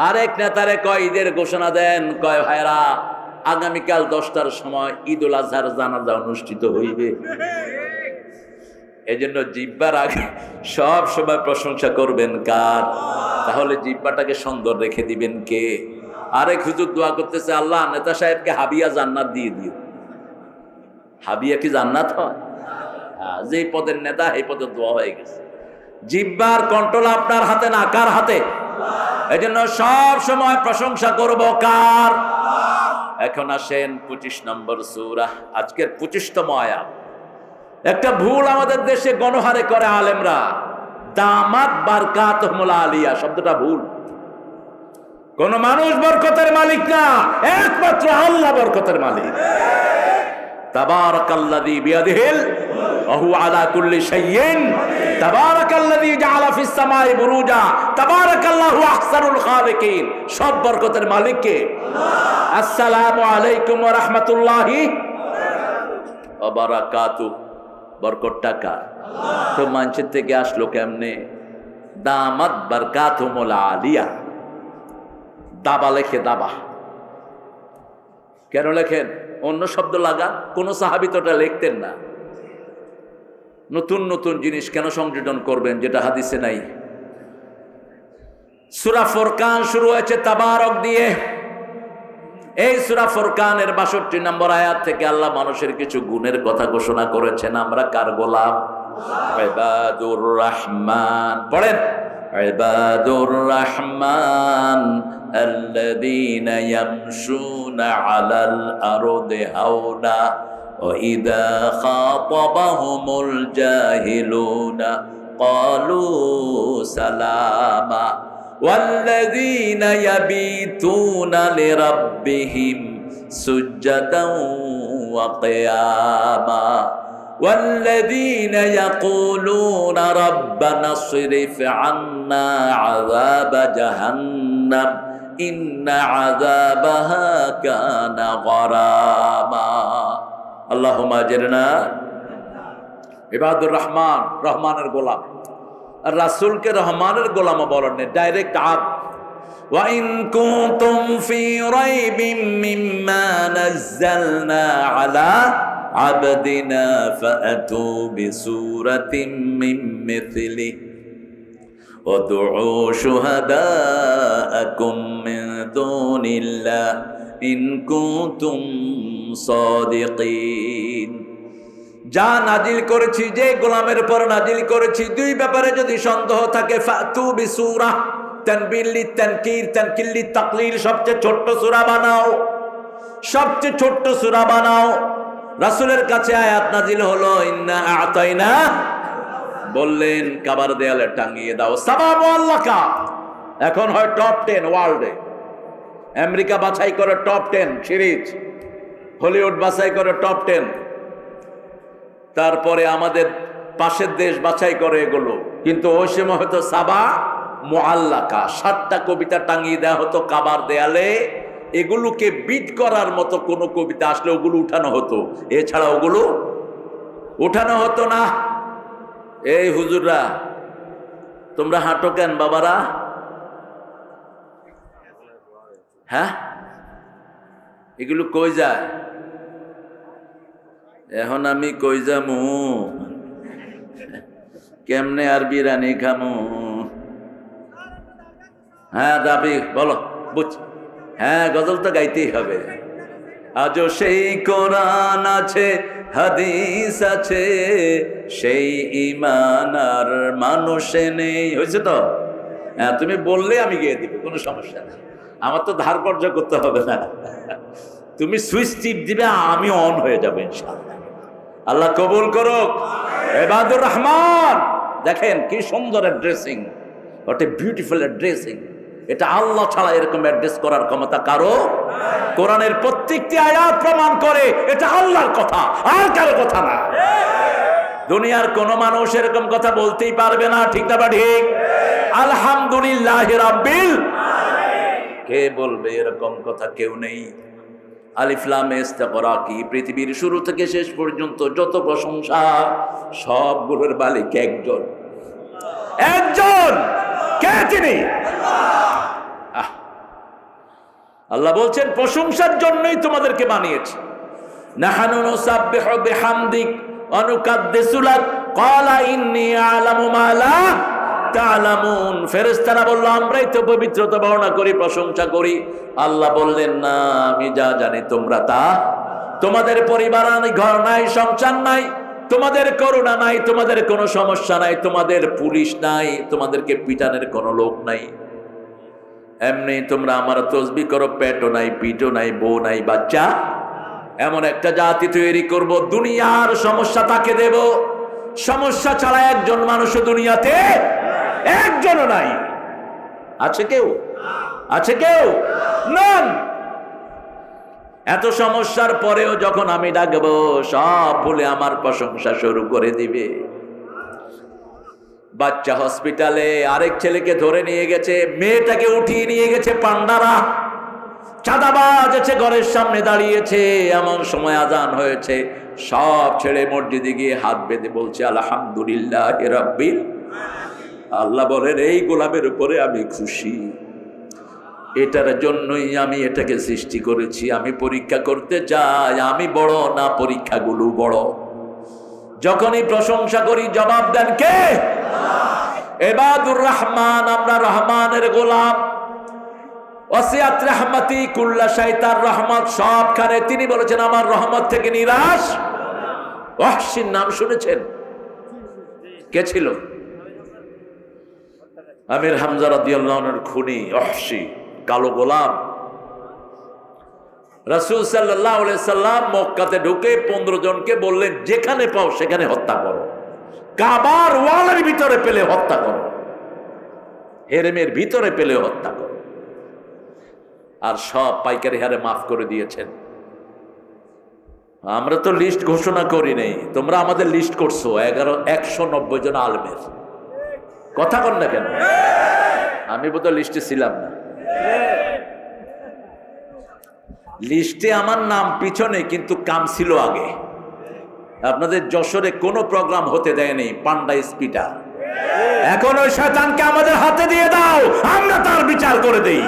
আরেক নেতারে কয় ঈদের ঘোষণা দেন, কয় ভাইরা আগামীকাল 10টার সময় ঈদুল আজহার জানাজা অনুষ্ঠিত হইবে। এই জন্য জিহ্বার আগে সব সময় প্রশংসা করবেন কার? তাহলে জিহ্বাটাকে সুন্দর রেখে দিবেন কে? আরেক হুজুর দোয়া করতেছে, আল্লাহ নেতা সাহেবকে হাবিয়া জান্নাত দিয়ে দিও। হাবিয়া কি জান্নাত হয়? যে পদের নেতা এই পদের দোয়া হয়ে গেছে। জিহ্বার কন্ট্রোল আপনার হাতে না, কার হাতে? এই জন্য সব সময় প্রশংসা করব কার? এখন আসেন 25 নম্বর সূরা, আজকের 25তম আয়াত। একটা ভুল আমাদের দেশে গণহারে করে আলেমরা, দামাত বারকাতুহুল আলিয়া শব্দটা ভুল। কোন মানুষ বরকতের মালিক না, একমাত্র আল্লাহ বরকতের মালিক। তাবারাকাল্লাযী বিয়াদিহিল ওয়া হুয়া আলা কুল্লি শাইইন, তাবারাকাল্লাযী জাআলা ফিস সামাই বুরুজা, তাবারাকাল্লাহু আহসানুল খালিকিন। সব বরকতের মালিক কে? আল্লাহ। আসসালামু আলাইকুম ওয়া রাহমাতুল্লাহি ওয়া বারাকাতুহু। বরকতটা কার? আল্লাহ। তো মানুষের থেকে আসলো কেমনে? দামাত বারকাতুহুল আলিয়া। দাবা লেখে, দাবা কেন লেখেন? অন্য শব্দ লাগান। কোন সাহাবী তো এটা লিখতেন না। নতুন নতুন জিনিস কেন সংযোজন করবেন যেটা হাদিসে নাই? সূরা ফুরকান শুরু হয়েছে তাবারক দিয়ে। এই সূরা ফুরকানের 62 নম্বর আয়াত থেকে আল্লাহ মানুষের কিছু গুণের কথা ঘোষণা করেছেন। আমরা কার গোলাম? ইবাদুর রহমান। পড়েন, ইবাদুর রহমান আল্লাযীনা ইয়ামশুনা আলাল আরদি হাওনা وإذا خاطبهم الجاهلون قالوا سلاما والذين يبيتون لربهم سجدا وقياما والذين يقولون ربنا اصرف عنا عذاب جهنم إن عذابها كان غراما اللهم أجرنا ইবাদুর রহমান রহমানের গোলাম আর রাসূলকে রহমানের গোলাম বলেন ডাইরেক্ট আব ওয়া ইন কুনতুম ফি রাইবিম মিম্মা নাযালনা আলা আবদিনা ফাআতু বিসূরাতিন মিন মিথলি ওয়াদউ শুহাদাআকুম মিন দুনিল্লাহ ইন কুনতুম সাদিকিন যা নাজিল করেছি যে গোলামের উপর নাজিল করেছি দুই ব্যাপারে যদি সন্দেহ থাকে ফাতু বিসূরা তানবিল লিতানকির তানকিল লিতাকলিল সবচেয়ে ছোট সূরা বানাও সবচেয়ে ছোট সূরা বানাও রাসূলের কাছে আয়াত নাজিল হলো ইন্না আতাইনা বললেন কাবার দেয়ালে টাঙিয়ে দাও সাবা মুআল্লাকা এখন হয় টপ 10 ওয়ার্ল্ডে আমেরিকা বাছাই করে টপ 10 সিরিজ হলিউড বাছাই করে টপ 10 তারপরে আমাদের পাশের দেশ বাছাই করে এগুলো কিন্তু ওই সময় হয়তো সাবা মুআল্লাকা 7টা কবিতা টাঙিয়ে দেওয়া হতো কাবার দেয়ালে এগুলোকে বিট করার মতো কোনো কবিতা আসলে ওগুলো উঠানো হতো এছাড়া ওগুলো উঠানো হতো না এই হুজুররা তোমরা হাঁটো কেন বাবারা হ্যাঁ এগুলো কই যায় এখন আমি কই যামু কেমনে আর বিরানি খামু হ্যাঁ দাবি বলো বুঝ হ্যাঁ গজল তো গাইতেই হবে আজও সেই কোরআন আছে হাদিস আছে সেই ঈমান আর মানুষে নেই হয়েছে তো হ্যাঁ তুমি বললে আমি গিয়ে দিব কোনো সমস্যা নেই আমার তো ধার কর্য করতে হবে না তুমি সুইচ টিপ দিবে আমি অন হয়ে যাবো ইনশাআল্লাহ আল্লাহ কবুল করুক ইবাদুর রহমান দেখেন কি সুন্দর dressing what a beautiful dressing এটা আল্লাহ ছাড়া এরকম অ্যাড্রেস করার ক্ষমতা কারো কোরআনের প্রত্যেকটি আয়াত প্রমাণ করে এটা আল্লাহর কথা আর কারো কথা না দুনিয়ার কোন মানুষ এরকম কথা বলতেই পারবে না ঠিক না ঠিক আলহামদুলিল্লাহ রাব্বিল কে বলবে এরকম কথা কেউ নেই আলিফ লাম ইস্তাগরাকি পৃথিবীর শুরু থেকে শেষ পর্যন্ত যত প্রশংসা সবগুলোর মালিক একজন একজন কে তিনি আল্লাহ বলছেন প্রশংসার জন্যই তোমাদেরকে বানিয়েছি নাহানু নুসাব্বিহু বিহামদিক ওয়া নুকাদ্দিসু লাক ক্বালা ইন্নী আ'লামু মা লা তা'লামুন ফেরেশতারা বলল আমরাই তো পবিত্রতা বর্ণনা করি প্রশংসা করি আল্লাহ বললেন না আমি যা জানি তোমরা তা তোমাদের পরিবার নাই ঘর নাই সংসার নাই তোমাদের করুণা নাই তোমাদের কোনো সমস্যা নাই তোমাদের পুলিশ নাই তোমাদেরকে পিটানের কোনো লোক নাই এমনি তোমরা আমার তসবিহ করো পেটও নাই পিঠও নাই বউ নাই বাচ্চা এমন একটা জাতি তৈরি করব দুনিয়ার সমস্যা তাকে দেব সমস্যা ছাড়া একজন মানুষ দুনিয়াতে একজনও নাই আছে কেউ আছে কেউ নন এত সমস্যার পরেও যখন আমি ডাকবো সব ভুলে আমার প্রশংসা শুরু করে দিবে বাচ্চা হসপিটালে আরেক ছেলেকে ধরে নিয়ে গেছে মেয়েটাকে উঠিয়ে নিয়ে গেছে পান্ডারা চাঁদাবাজ আছে ঘরের সামনে দাঁড়িয়েছে এমন সময় আজান হয়েছে সব ছেড়ে মসজিদে গিয়ে হাত বেঁধে বলছে আলহামদুলিল্লাহ রাব্বিল আল্লাহ বলেন এই গোলামের উপরে আমি খুশি এটার জন্যই আমি এটাকে সৃষ্টি করেছি আমি পরীক্ষা করতে চাই আমি বড় না পরীক্ষাগুলো বড় যখনই প্রশংসা করি জবাব দেন কে ইবাদুর রহমান আমরা রহমানের গোলাম ওয়াসিয়াত রাহমাতি কুল্লা শাইতার রহমত সবখানে তিনি বলেছেন আমার রহমত থেকে নিরাশ ওয়াহশির নাম শুনেছেন কে ছিল আমির হামজা রাদিয়াল্লাহু আনহুর খুনি ওয়াহশি কালো গোলাম রাসূল সাল্লাল্লাহু আলাইহি সাল্লাম মক্কাতে ঢুকে 15 জনকে বললেন, যেখানে পাও সেখানে হত্যা করো, কাবার ওয়ালের ভিতরে পেলে হত্যা করো, হেরেমের ভিতরে পেলে হত্যা করো। আর সব পাইকারি হারে মাফ করে দিয়েছেন। আমরা তো লিস্ট ঘোষণা করি নাই, তোমরা আমাদের লিস্ট করছো 190 জন আলেমের। কথা কন না কেন? আমি বোধহয় লিস্টে ছিলাম না। লিস্টে আমার নাম পিছনে, কিন্তু কাম ছিল আগে। আপনাদের যশোরে কোনো প্রোগ্রাম হতে দেয়নি পান্ডা স্পিটা। এখন ওই শয়তানকে আমাদের হাতে দিয়ে দাও, আমরা তার বিচার করে দেই।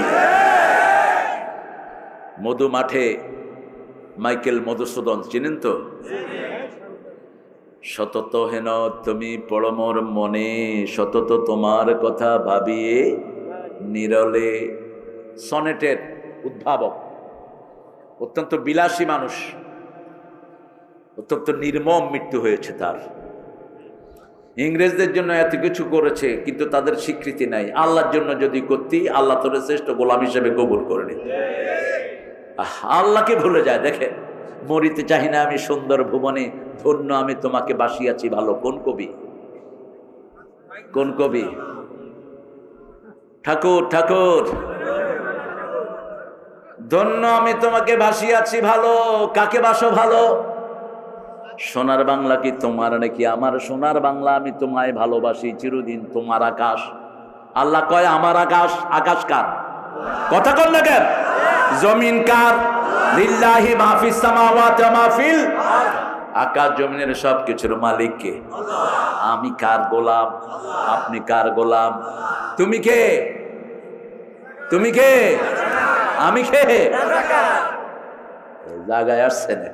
মধু মাঠে মাইকেল মধুসূদন চিনেন তো? সতত হেন তুমি পরমর মনে, সতত তোমার কথা ভাবিয়ে নিরলে। সনেটের উদ্ভাবক, অত্যন্ত বিলাসী মানুষ, অত্যন্ত নির্মম মৃত্যু হয়েছে তার। ইংরেজদের জন্য এত কিছু করেছে, কিন্তু তাদের স্বীকৃতি নাই। আল্লাহর জন্য যদি করতি, আল্লাহ তোর শ্রেষ্ঠ গোলাম হিসেবে কবুল করে নিত। আল্লাহকে ভুলে যায়। দেখে, মরিতে চাহি না আমি সুন্দর ভুবনে, ধন্য আমি তোমাকে বাসিয়াছি ভালো। কোন কবি? কোন কবি? ঠাকুর। ঠাকুর, ধন্য আমি তোমাকে ভাসিয়াছি ভালো। কাকে বাসো ভালো? সোনার বাংলা কি তোমার নাকি আমার? সোনার বাংলা আমি তোমায় ভালোবাসি চিরদিন তোমার আকাশ। আল্লাহ কয় আমার আকাশ। আকাশ কার? কথা কন না কেন? জমিন কার? লিল্লাহি মা ফিস সামাওয়াতি ওয়া মা ফিল। আকাশ জমিনের সব কিছুর মালিক কে? আমি কার গোলাম? আপনি কার গোলাম? তুমি কে? তুমি কে? আমি কে? জায়গায় আসছে না,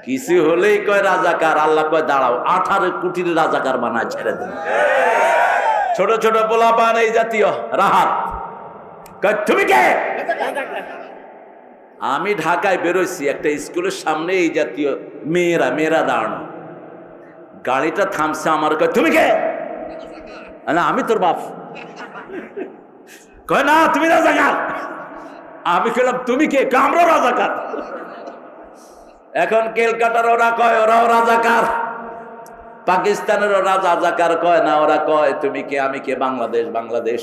কিছু হলেই কয় রাজাকার। আল্লাহ কয় দাঁড়াও, 18 কোটির রাজাকার বানায় ছেড়ে দেন। ছোট ছোট পোলা পান এই জাতীয় রাহাত কয় তুমি কে? আমি ঢাকায় বেরোইছি, একটা স্কুলের সামনে এই জাতীয় মেয়েরা দাঁড়ানো, গাড়িটা থামছে, আমার কয় তুমি কে? না আমি তোর বাপ। কয় না তুমি রাজাকার। আমি কইলাম তুমি কে? আমরা রাজাকার। এখন কেলকাটার ওরা কয় ওরাও রাজাকার, পাকিস্তানের ওরা রাজাকার কয় না, ওরা কয় তুমি কে আমি কে? বাংলাদেশ। বাংলাদেশ।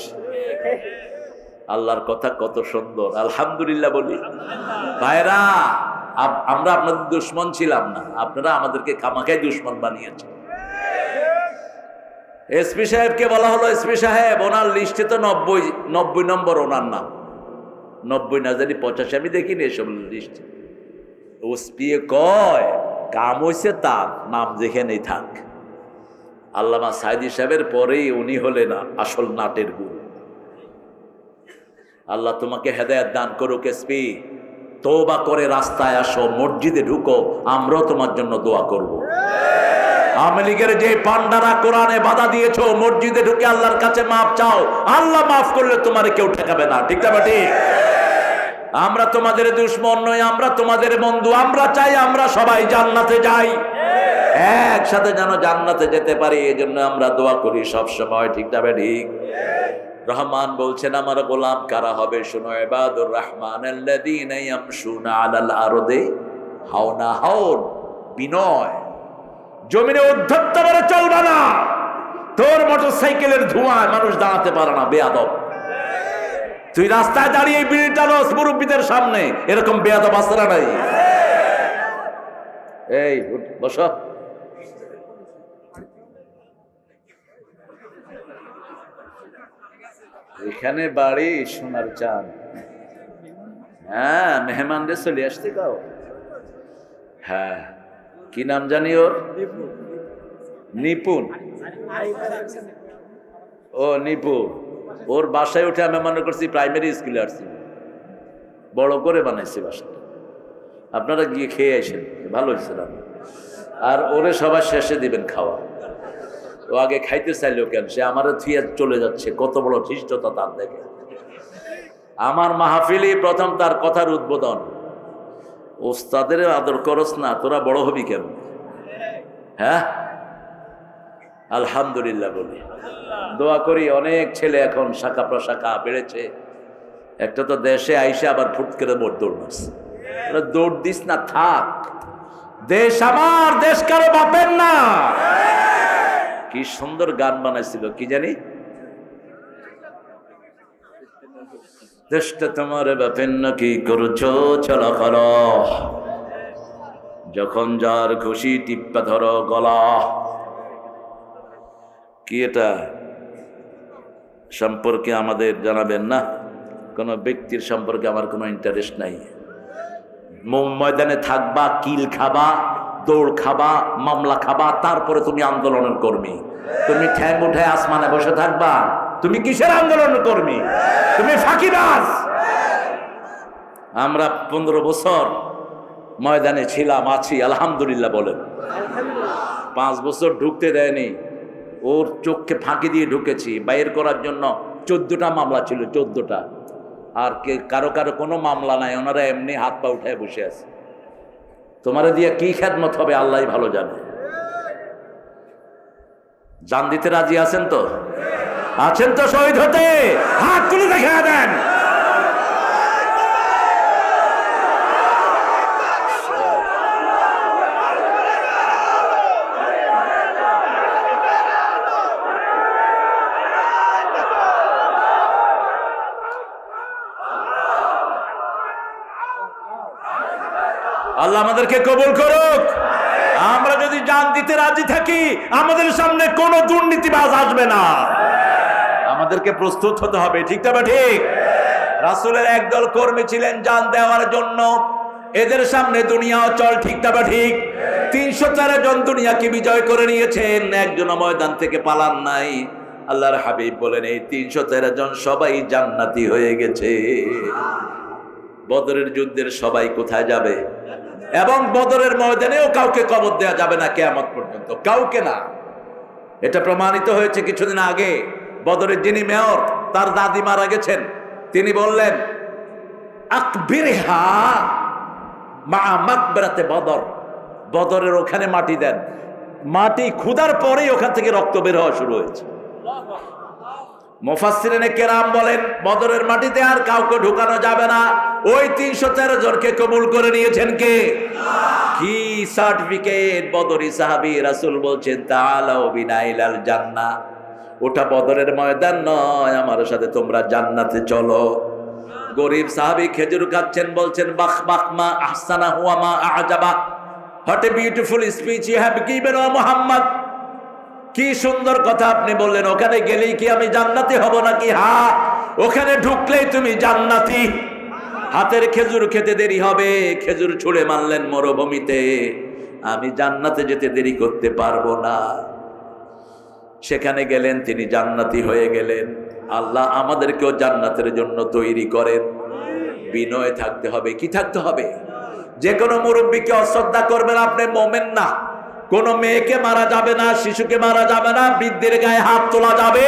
আল্লাহর কথা কত সুন্দর, আলহামদুলিল্লাহ বলি। ভাইরা, আমরা আপনাদের দুশ্মন ছিলাম না, আপনারা আমাদেরকে খামাখাই দুশ্মন বানিয়েছেন। এসপি সাহেবকে বলা হলো, এসপি সাহেব ওনার লিস্টে তো 90 নম্বর ওনার নাম। 90 না জানি 85, আমি দেখিনি এসব লিস্ট। ওসপি কয় কাম হইছে তার, নাম যেখানেই থাক। আল্লামা সাইদি সাহেবের পরেই উনি হলেন আসল নাটের গুরু। আল্লাহ তোমাকে হেদায়েত দান করুক। এসপি, তওবা করে রাস্তায় আসো, মসজিদে ঢুকো, আমরাও তোমার জন্য দোয়া করব। আওয়ামী লীগের যে পান্ডারা কোরআনে বাধা দিয়েছো, মসজিদে ঢুকে আল্লাহর কাছে মাফ চাও, আল্লাহ মাফ করলে তোমারে কেউ ঠেকাবে না। ঠিক না ঠিক? আমরা তোমাদের দুশ্মন নই, আমরা তোমাদের বন্ধু। আমরা চাই আমরা সবাই জান্নাতে যাই, একসাথে যেন জান্নাতে যেতে পারি, এই জন্য আমরা দোয়া করি সব সময়। ঠিক না ঠিক? রহমান বলছেন আমার গোলাম কারা হবে শোনো, ইবাদুর রহমান আল্লাযীনা ইয়ামশুনা আলাল আরদি হাওনা। হাওন বিনয়, জমিনে উদ্ধত্ত করে চলবে না। তোর মোটরসাইকেলের ধোঁয়ায় মানুষ দাঁড়াতে পারে না, বেয়াদব। তুই রাস্তায় দাঁড়িয়ে বিড়ি টানোস মুরব্বীদের সামনে, এরকম বেয়াদব আছে না নাই? এই বসো। এখানে বাড়ি সোনার চাঁদ। হ্যাঁ, মেহমানদের চলে আসতে কাও। হ্যাঁ, কি নাম জানি ওর? নিপুণ। ও নিপু, ওর বাসায় উঠে আমি মনে করছি প্রাইমারি স্কুলে আসছি, বড় করে বানাইছি বাসাটা। আপনারা গিয়ে খেয়ে আসেন, ভালো হয়েছে রান্না। আর ওরে সবার শেষে দিবেন খাওয়া। ও আগে খাইতে চাইলেও কেন, সে আমার থুইয়া চলে যাচ্ছে। কত বড় ধৃষ্টতা তার, দেখে। আমার মাহফিলে প্রথম তার কথার উদ্বোধন, ওস্তাদের আদর করস না, তোরা বড় হবি কেন? হ্যাঁ, আলহামদুলিল্লাহ বলি, দোয়া করি। অনেক ছেলে এখন শাখা প্রশাখা বেড়েছে। একটা তো দেশে আইসে আবার ফুট করে দৌড় মারছে। দৌড় দিস না, থাক। দেশ আমার, দেশ কারো বাপের না। কি সুন্দর গান বানাইছিল, কি জানি, দেশটা তোমার বাপের না, কি করছো চলাফল, যখন যার খুশি টিপ্পা ধরো গলা। কি এটা সম্পর্কে আমাদের জানাবেন না? কোনো ব্যক্তির সম্পর্কে আমার কোনো ইন্টারেস্ট নাই। ময়দানে থাকবা, কিল খাবা, দৌড় খাবা, মামলা খাবা, তারপরে তুমি আন্দোলনের কর্মী। তুমি ঠ্যাং উঠায় আসমানে বসে থাকবা, তুমি কিসের আন্দোলনের কর্মী? তুমি ফাঁকিবাজ। আমরা 15 বছর ময়দানে ছিলাম, আছি, আলহামদুলিল্লাহ বলেন। 5 বছর ঢুকতে দেয়নি, ওর চোখকে ফাঁকি দিয়ে ঢুকেছি। বাইর করার জন্য 14টা মামলা ছিল, 14টা। আর কারো কারো কোনো মামলা নাই, ওনারা এমনি হাত পা উঠায় বসে আছে। তোমারে দিয়ে কি খেদমত হবে আল্লাহ ভালো জানে। জান দিতে রাজি আছেন তো? আছেন তো শহীদ হতে? হাত তুলে দেখা দেন। আল্লাহ আমাদেরকে কবুল করুক। আমরা যদি জান দিতে রাজি থাকি, আমাদের সামনে কোনো দুর্নীতিবাজ আসবে না। আমাদেরকে প্রস্তুত হতে হবে, ঠিক না ঠিক? রাসূলের একদল কর্মী ছিলেন জান দেওয়ার জন্য, এদের সামনে দুনিয়া অচল, ঠিক না ঠিক? 304 জন দুনিয়াকে বিজয় করে নিয়েছেন, একজন ময়দান থেকে পালান নাই। আল্লাহর হাবিব বলেন এই 313 জন সবাই জান্নাতি হয়ে গেছে। বদরের যুদ্ধের সবাই কোথায় যাবে? এবং বদরের ময়দানেও কাউকে কবর দেওয়া যাবে না কিয়ামত পর্যন্ত, কাউকে না। এটা প্রমাণিত হয়েছে কিছুদিন আগে। বদরের যিনি মেয়র, তার দাদি মারা গেছেন, তিনি বললেন আকবিরহা মা মাকবারাতে বদর, বদরের ওখানে মাটি দেন। মাটি খুদার পরেই ওখান থেকে রক্ত বের হওয়া শুরু হয়েছে। মুফাসসিরিনে কেরাম বলেন বদরের মাটিতে আর কাউকে ঢুকানো যাবে না। ওই 313 জনকে কবুল করে নিয়েছেন কে? কি সার্টিফিকেট! বদরি সাহাবী, রাসূল বলছেন তাআলাউ বিনা ইলাল জান্নাহ। ওটা বদরের ময়দান নয়, আমার সাথে তোমরা জান্নাতে চলো। গরিব সাহাবী খেজুর খাচ্ছেন, বলছেন বাখ বাখ মা আহসানা হুয়া মা আজাবা, what a beautiful speech you have given O Muhammad. কি সুন্দর কথা আপনি বললেন। ওখানে গেলেই কি আমি জান্নাতি হব নাকি? হ্যাঁ, ওখানে ঢুকলেই তুমি জান্নাতি। হাতের খেজুর খেতে দেরি হবে, খেজুর ছুঁড়ে মারলেন মরুভূমিতে, আমি জান্নাতে যেতে দেরি করতে পারবো না। সেখানে গেলেন, তিনি জান্নাতি হয়ে গেলেন। আল্লাহ আমাদেরকেও জান্নাতের জন্য তৈরি করেন। বিনয় থাকতে হবে। কি থাকতে হবে? যে কোনো মুরব্বীকে অশ্রদ্ধা করবেন, আপনি মোমেন না। কোন মেয়েকে মারা যাবে না, শিশুকে মারা যাবে না, বৃদ্ধের গায়ে হাত তোলা যাবে।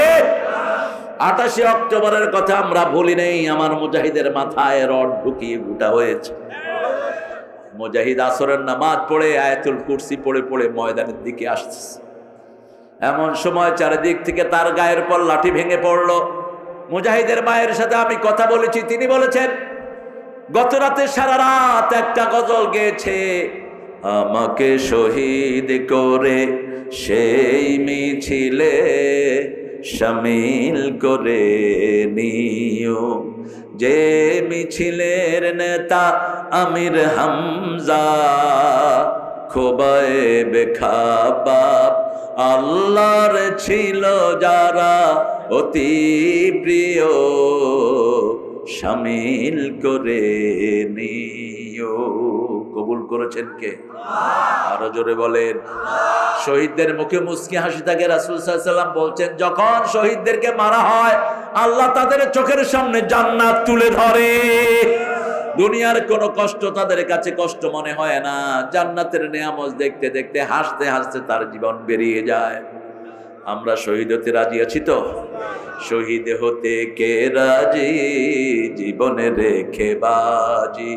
28 অক্টোবরের কথা আমরা ভুলি নেই। আমার মুজাহিদের মাথায় রড ঢুকিয়ে গুটা হয়েছে। মুজাহিদ আসরের নামাজ পড়ে আয়াতুল কুরসি পড়ে পড়ে ময়দানের দিকে আসছে। এমন সময় চারিদিক থেকে তার গায়ের পর লাঠি ভেঙে পড়লো। মুজাহিদের মায়ের সাথে আমি কথা বলেছি, তিনি বলেছেন গত রাতে সারা রাত একটা গজল গেয়েছে, আমাকে শহীদ করে সেই মিছিলে শামিল করে নিও, যে মিছিলের নেতা আমির হামজা, খোবায়েব খাবাব আল্লাহর ছিল যারা অতি প্রিয়, শামিল করে নিও। কবুল করেছেন কে? আরো জোরে বলেন। শহীদদের মুখে মুস্কি হাসি থাকে। রাসূল সাল্লাল্লাহু আলাইহি ওয়াসাল্লাম বলছেন যখন শহীদদেরকে মারা হয়, আল্লাহ তাদের চোখের সামনে জান্নাত তুলে ধরে। দুনিয়ার কোনো কষ্ট তাদের কাছে কষ্ট মনে হয় না। জান্নাতের নিয়ামত দেখতে দেখতে হাসতে হাসতে তার জীবন বেরিয়ে যায়। আমরা শহীদ হতে রাজি আছি তো? শহীদ হতে কে রাজি, জীবনে রেখে বাজি,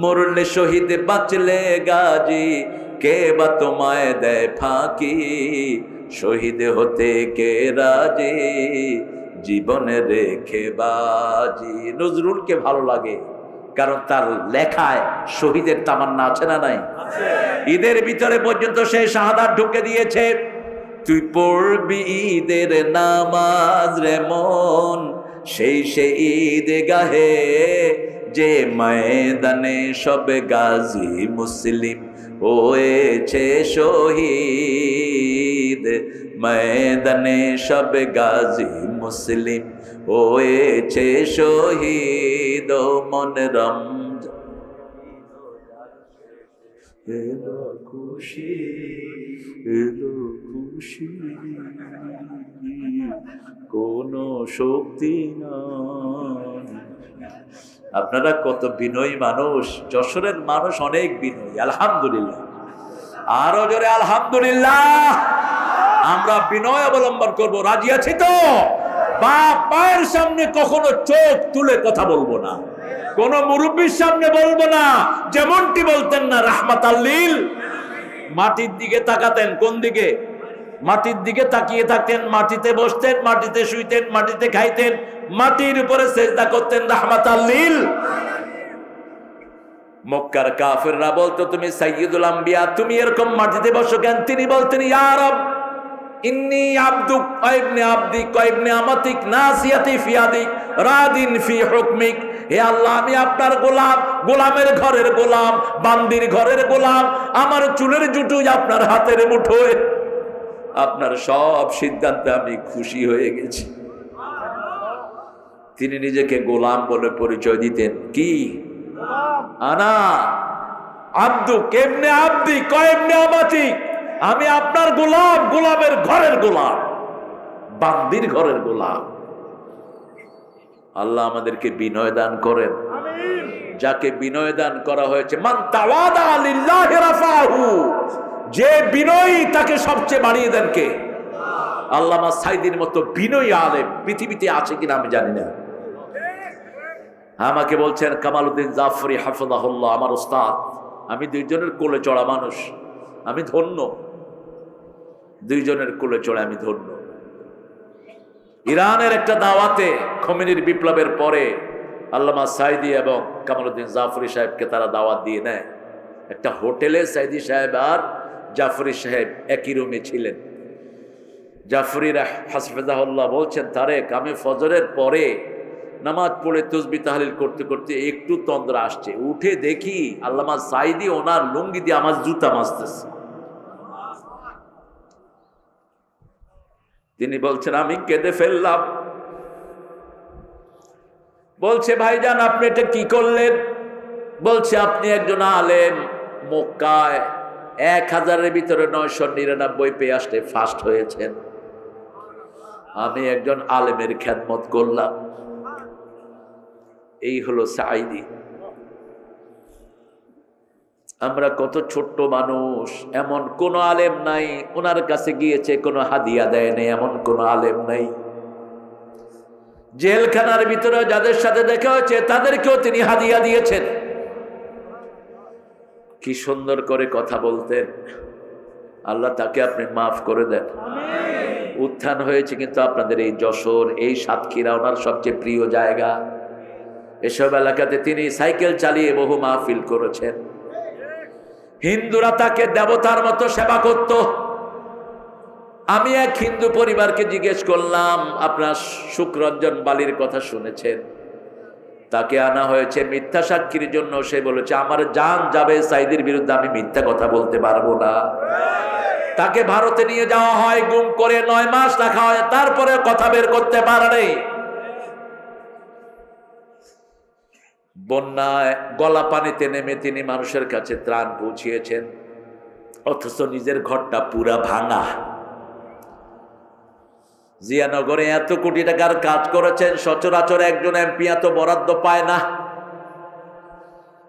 মরলে শহীদ বাঁচলে গাজী, কে বা তোমায় দেয় ফাঁকি, শহীদ হতে কে রাজি, জীবনে রেখে বাজি। নজরুলকে ভালো লাগে, কারণ তার লেখায় শহীদের তামান্না আছে না নাই? ঈদের ভিতরে পর্যন্ত সে শাহাদাত ঢুকে দিয়েছে। তুই পড়বি ঈদের নামাজ রে মন, সেই ঈদ গাহে যে ময়দানে সব গাজী মুসলিম হয়েছে শহীদ, ময়দানে সব গাজী মুসলিম হয়েছে শহীদ। ও মন রমজান এলো খুশি, এলো খুশি, কোনো শক্তি নাই। আপনারা কত বিনয়ী মানুষ, যশোরের মানুষ অনেক বিনয়ী, আলহামদুলিল্লাহ। আরো জোরে আলহামদুলিল্লাহ। আমরা বিনয় অবলম্বন করব, রাজি আছি তো? বাপ মায়ের সামনে কখনো চোখ তুলে কথা বলবো না, কোন মুরব্বীর সামনে বলবো না। যেমনটি বলতেন না রাহমাতাল্লিল, মাটির দিকে তাকাতেন। কোন দিকে? মাটির দিকে তাকিয়ে থাকতেন, মাটিতে বসতেন, মাটিতে শুইতেন, মাটিতে খাইতেন, মাটির উপরে সেজদা করতেন রাহমাতাল্লিল। মক্কার কাফেররা বলতো তুমি সাইয়্যিদুল আম্বিয়া, তুমি এরকম মাটিতে বসো কেন? তিনি বলতেন ইয়া রব ইন্নী আবদুক ওয়া ইবনে আবদিক ওয়া ইবনে আমাতিক নাসিয়াতি ফি ইয়াদিক রাদিন ফি হুকমিক। হে আল্লাহ, আমি আপনার গোলাম, গোলামের ঘরের গোলাম, বান্দির ঘরের গোলাম। আমার চুলের জুটো আপনার হাতের মুঠোয়, আপনার সব সিদ্ধান্তে আমি খুশি হয়ে গেছি। তিনি নিজেকে গোলাম বলে পরিচয় দিতেন। কি? আনা আব্দুক ইবনে আবদিক ওয়া ইবনে আমাতিক, আমি আপনার গোলাম, গোলামের ঘরের গোলাম, বান্দির ঘরের গোলাম। আল্লাহ আমাদেরকে বিনয় দান করেন। যাকে বিনয় দান করা হয়েছে, মান তাওয়াদা লিল্লাহি রাফাহু, যে বিনয়ী তাকে সবচেয়ে বাড়িয়ে দেন কে? আল্লামা সাইদির মতো বিনয়ী আলেম পৃথিবীতে আছে কিনা আমি জানি না। আমাকে বলছেন কামালউদ্দিন জাফরি হাফিজাহুল্লাহ, আমার উস্তাদ। আমি দুইজনের কোলে চড়া মানুষ, আমি ধন্য। দুইজনের কোলে চড়া আমি ধন্য। ইরানের একটা দাওয়াতে খোমেনির বিপ্লবের পরে আল্লামা সাইদি এবং কামালউদ্দিন জাফরি সাহেবকে তারা দাওয়াত দিয়ে নেয় একটা হোটেলে। সাইদি সাহেব আর জাফরি সাহেব একই রুমে ছিলেন। জাফরি হাফিজাহুল্লাহ বলছেন, তারেক, আমি ফজরের পরে নামাজ পড়ে তাসবিহ তাহলিল করতে করতে একটু তন্দ্রা আসছে, উঠে দেখি আল্লামা সাইদি ওনার লুঙ্গি দিয়ে আমার জুতা মাজতেছে। তিনি বলছেন, আমি কেঁদে ফেললাম। বলছে, ভাইজান আপনি এটা কি করলেন? বলছে, আপনি একজন আলেম, মক্কায় 1000-এর ভিতরে 999 পেয়ে আসতে ফার্স্ট হয়েছেন। আমি একজন আলেমের খেদমত করলাম। এই হলো সাইদি। আমরা কত ছোট্ট মানুষ, এমন কোন আলেম নাই ওনার কাছে গিয়েছে কোনো হাদিয়া দেয় নাই, এমন কোন আলেম নাই। জেলখানার ভিতরে যাদের সাথে দেখা হয়েছে তাদেরকেও তিনি হাদিয়া দিয়েছেন। কি সুন্দর করে কথা বলতেন। আল্লাহ তাকে আপনি মাফ করে দেন। উত্থান হয়েছে কিন্তু আপনাদের এই যশোর, এই সাতক্ষীরা ওনার সবচেয়ে প্রিয় জায়গা। এসব এলাকাতে তিনি সাইকেল চালিয়ে বহু মাহফিল করেছেন। হিন্দুরা তাকে দেবতার মতো সেবা করত। আমি এক হিন্দু পরিবারকে জিজ্ঞেস করলাম, আপনার শুকরঞ্জন বালির কথা শুনেছেন? তাকে আনা হয়েছে মিথ্যা সাক্ষীর জন্য। সে বলেছে, আমার জান যাবে সাইদির বিরুদ্ধে, আমি মিথ্যা কথা বলতে পারবো না। তাকে ভারতে নিয়ে যাওয়া হয়, গুম করে 9 মাস রাখা হয়, তারপরে কথা বের করতে পারে নাই। বন্যায় গলা পানিতে নেমে তিনি মানুষের কাছে ত্রাণ পৌঁছিয়েছেন, অথচ নিজের ঘরটা পুরা ভাঙা। জিয়ানগরে এত কোটি টাকার কাজ করেছেন, সচরাচর একজন এমপি এত বরাদ্দ পায় না।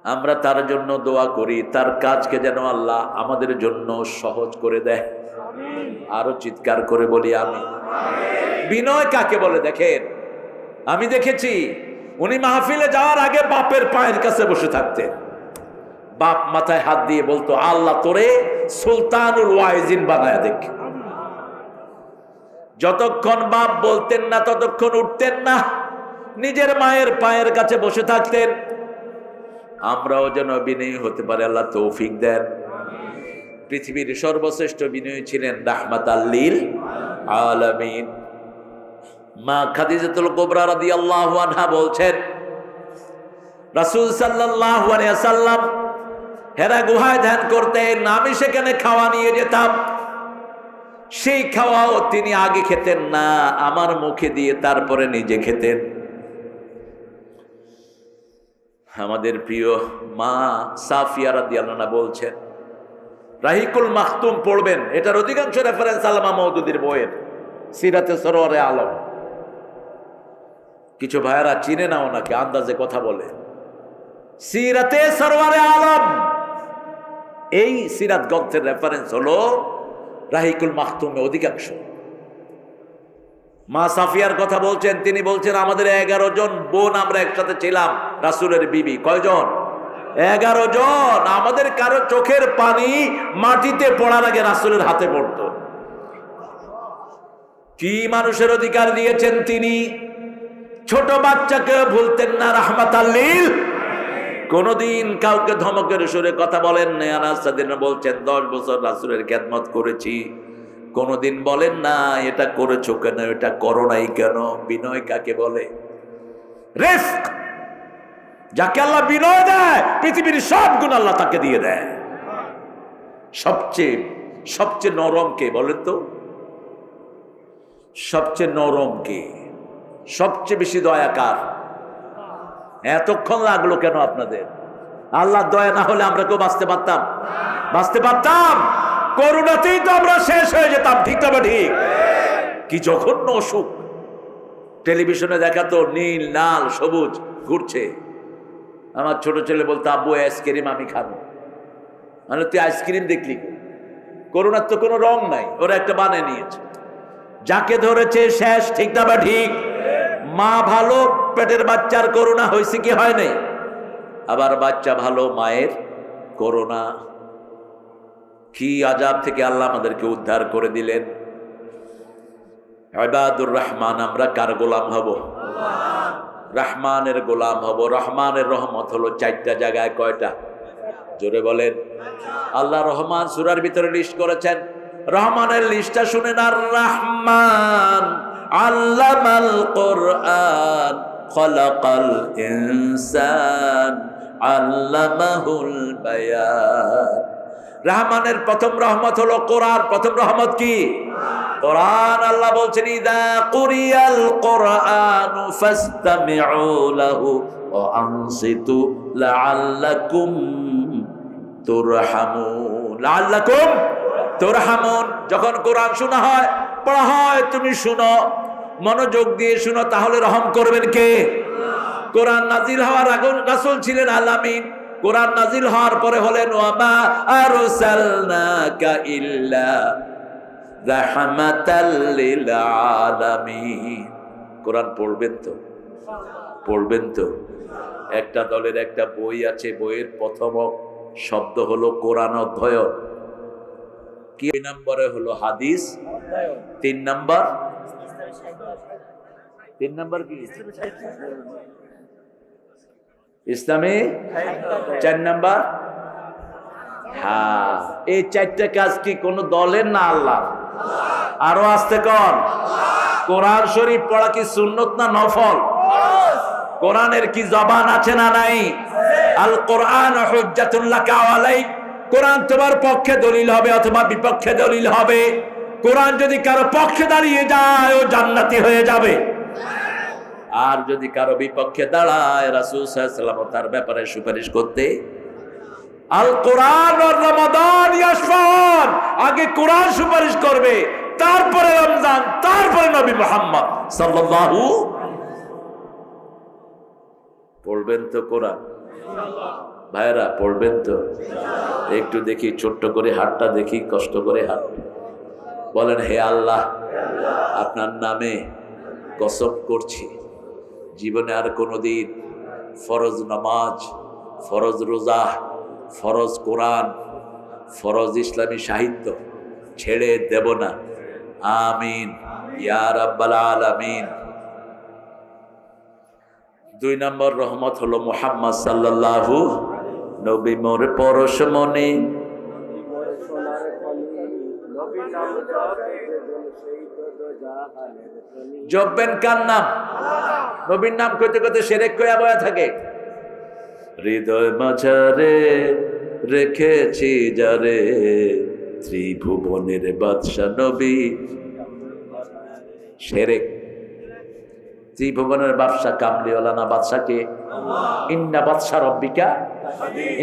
আমরা তার জন্য দোয়া করি, তার কাজকে যেন আল্লাহ আমাদের জন্য সহজ করে দেয়। আরো চিৎকার করে বলি আমি। বিনয় কাকে বলে দেখেন, আমি দেখেছি উনি মাহফিলে যাওয়ার আগে বাপের পায়ের কাছে বসে থাকতেন। বাপ মাথায় হাত দিয়ে বলতো, আল্লাহ তোরে সুলতানুল ওয়াইজিন বানায় দেখ। যতক্ষণ বাপ বলতেন না ততক্ষণ উঠতেন না, নিজের মায়ের পায়ের কাছে বসে থাকতেন। আমরাও যেন বিনয়ী হতে পারে আল্লাহ তৌফিক দেন। পৃথিবীর সর্বশ্রেষ্ঠ বিনয়ী ছিলেন রাহমাতাল লিল আলামিন। মা খাদিজাতুল কুবরা রাদিয়াল্লাহু আনহা বলছেন, রাসূল সাল্লাল্লাহু আলাইহি ওয়াসাল্লাম হেরা গুহায় ধ্যান করতেন, আমি সেখানে খাওয়া নিয়ে যেতাম। সেই খাওয়াও তিনি আগে খেতেন না, আমার মুখে দিয়ে তারপরে নিজে খেতেন। আমাদের প্রিয় মা সাফিয়া রাদিয়াল্লাহু আনহা বলছেন, রাহিকুল মাখতুম পড়বেন, এটার অধিকাংশ রেফারেন্স আল্লামা মওদুদীর বইয়ের সিরাতে সরওয়ারে আলম। কিছু ভাইয়েরা চিনে না ওনাকে, আন্দাজে কথা বলে। সিরাতে সরওয়ারে আলম এই সিরাত গ্রন্থের রেফারেন্স হলো রাহিকুল মাখতুমে অধিকাংশ। মা সাফিয়ার কথা বলছেন, তিনি বলছেন আমাদের 11 জন বোন আমরা একসাথে ছিলাম, রাসূলের বিবি। কয়জন? 11 জন। আমাদের কারো চোখের পানি মাটিতে পড়ার আগে রাসূলের হাতে পড়তো। কি মানুষের অধিকার দিয়েছেন তিনি। ছোট বাচ্চাকে ভুলতেন না, রাহমাতাল লিল। কোনদিন কাউকে ধমকের সুরে কথা বলেন না। আনাস রাদিয়াল্লাহু বলছেন 10 বছর রাসূলের খেদমত করেছি, কোনদিন বলেন না এটা করেছো কেন, এটা করো নাই কেন। বিনয় কাকে বলে? রিফক। যাকে আল্লাহ বিনয় দেয়, পৃথিবীর সব গুণ আল্লাহ তাকে দিয়ে দেয়। সবচেয়ে নরম কে বলেন তো? সবচেয়ে নরম কে? সবচেয়ে বেশি দয়া কার? এতক্ষণ লাগলো কেন আপনাদের? আল্লাহ দয়া না হলে আমরা কেউ বাঁচতে পারতাম? করুণাতেই তো আমরা শেষ হয়ে যেতাম। ঠিক তবে ঠিক। কি জঘন্য অসুখ। টেলিভিশনে দেখাতো নীল লাল সবুজ ঘুরছে। আমার ছোট ছেলে বলতো, আব্বু আইসক্রিম আমি খাবো। মানে তুই আইসক্রিম দেখলি? করুণার তো কোনো রং নাই, ওরা একটা বানিয়ে নিয়েছে। যাকে ধরেছে শেষ। ঠিক তবে ঠিক। মা ভালো, পেটের বাচ্চার করোনা হয়েছে কি হয় নাই? আবার বাচ্চা ভালো, মায়ের করোনা। কি আযাব থেকে আল্লাহ আমাদেরকে উদ্ধার করে দিলেন। ইবাদুর রহমান, আমরা কার গোলাম হব? রহমানের গোলাম হব। রহমানের রহমত হলো 4টা জায়গায়। কয়টা? জোরে বলেন। আল্লাহ রহমান সূরার ভিতরে লিস্ট করেছেন। রহমানের লিস্টটা শুনেন। আর রহমান আল্লামাল কোরআন খলাকাল ইনসান আল্লামাহুল বায়ান। রহমানের প্রথম রহমত হলো কোরআন। প্রথম রহমত কি? কোরআন। আল্লাহ বলছেন, ইদা কুরিয়াল কোরআনু ফাসতামিউ লাহু ওয়া আনসিতু লাআল্লাকুম তুরহামুন। যখন কোরআন শোনা হয়, পড়া হয়, তুমি শুনো, মনোযোগ দিয়ে শুনো, তাহলে রহম করবেন কে? কোরআন নাজিল হওয়ার আগে রাসূল ছিলেন আলামিন। কোরআন নাজিল হওয়ার পরে হলেন ওয়া মা আরসালনাকা ইল্লা রাহমাতাল লিল আলামিন। কোরআন পড়বেন তো? একটা দলের একটা বই আছে, বইয়ের প্রথম শব্দ হলো কোরআন অধ্যয়ন। কি নম্বরে হলো হাদিস, 3 নম্বর কি ইসলামী, 4 নম্বর। হ্যাঁ, এই 4টা কাজ কি কোন দলের না আল্লাহ? আরো আসতে কর। কোরআন শরীফ পড়া কি সুন্নত না নফল? কোরআনের কি জবান আছে না নাই? আল কোরআন হুজ্জাতুল লাকা আলাইক। কোরআন তোমার পক্ষে দলিল হবে অথবা বিপক্ষে দলিল হবে। কোরআন যদি কারো পক্ষে দাঁড়িয়ে যায়, ও জান্নাতি হয়ে যাবে। আর যদি কারো বিপক্ষে দাঁড়ায়, রাসূল সাল্লাল্লাহু আলাইহি ওয়াসাল্লাম তার ব্যাপারে সুপারিশ করতে। আল কোরআন ওয়ার রমাদান ইয়াশফান। আগে কোরআন সুপারিশ করবে, তারপরে রমজান, তারপরে নবী মুহাম্মদ সাল্লাল্লাহু। পড়বেন তো কোরআন? ভাইরা পড়বেন তো? একটু দেখি, ছোট্ট করে হাতটা দেখি, কষ্ট করে হাত বলেন, হে আল্লাহ, আপনার নামে কসম করছি, জীবনে আর কোনোদিন ফরজ নামাজ, ফরজ রোজা, ফরজ কোরআন, ফরজ ইসলামী সাহিত্য ছেড়ে দেব না। আমিন ইয়া রাব্বাল আলামিন। 2 নম্বর রহমত হলো মুহাম্মদ সাল্লাল্লাহু নবী মোর পরশ মনে জপবেন কার নাম? নবীর নাম কইতে কইতে শিরক কইয়া বয়া থাকে। হৃদয় মাঝারে রেখেছি যারে ত্রিভুবনের বাদশা নবী। শিরক। ত্রিভুবনের বাদশা কামলিওয়ালা না বাদশাকে? ইন্না বাদশা রব্বিকা,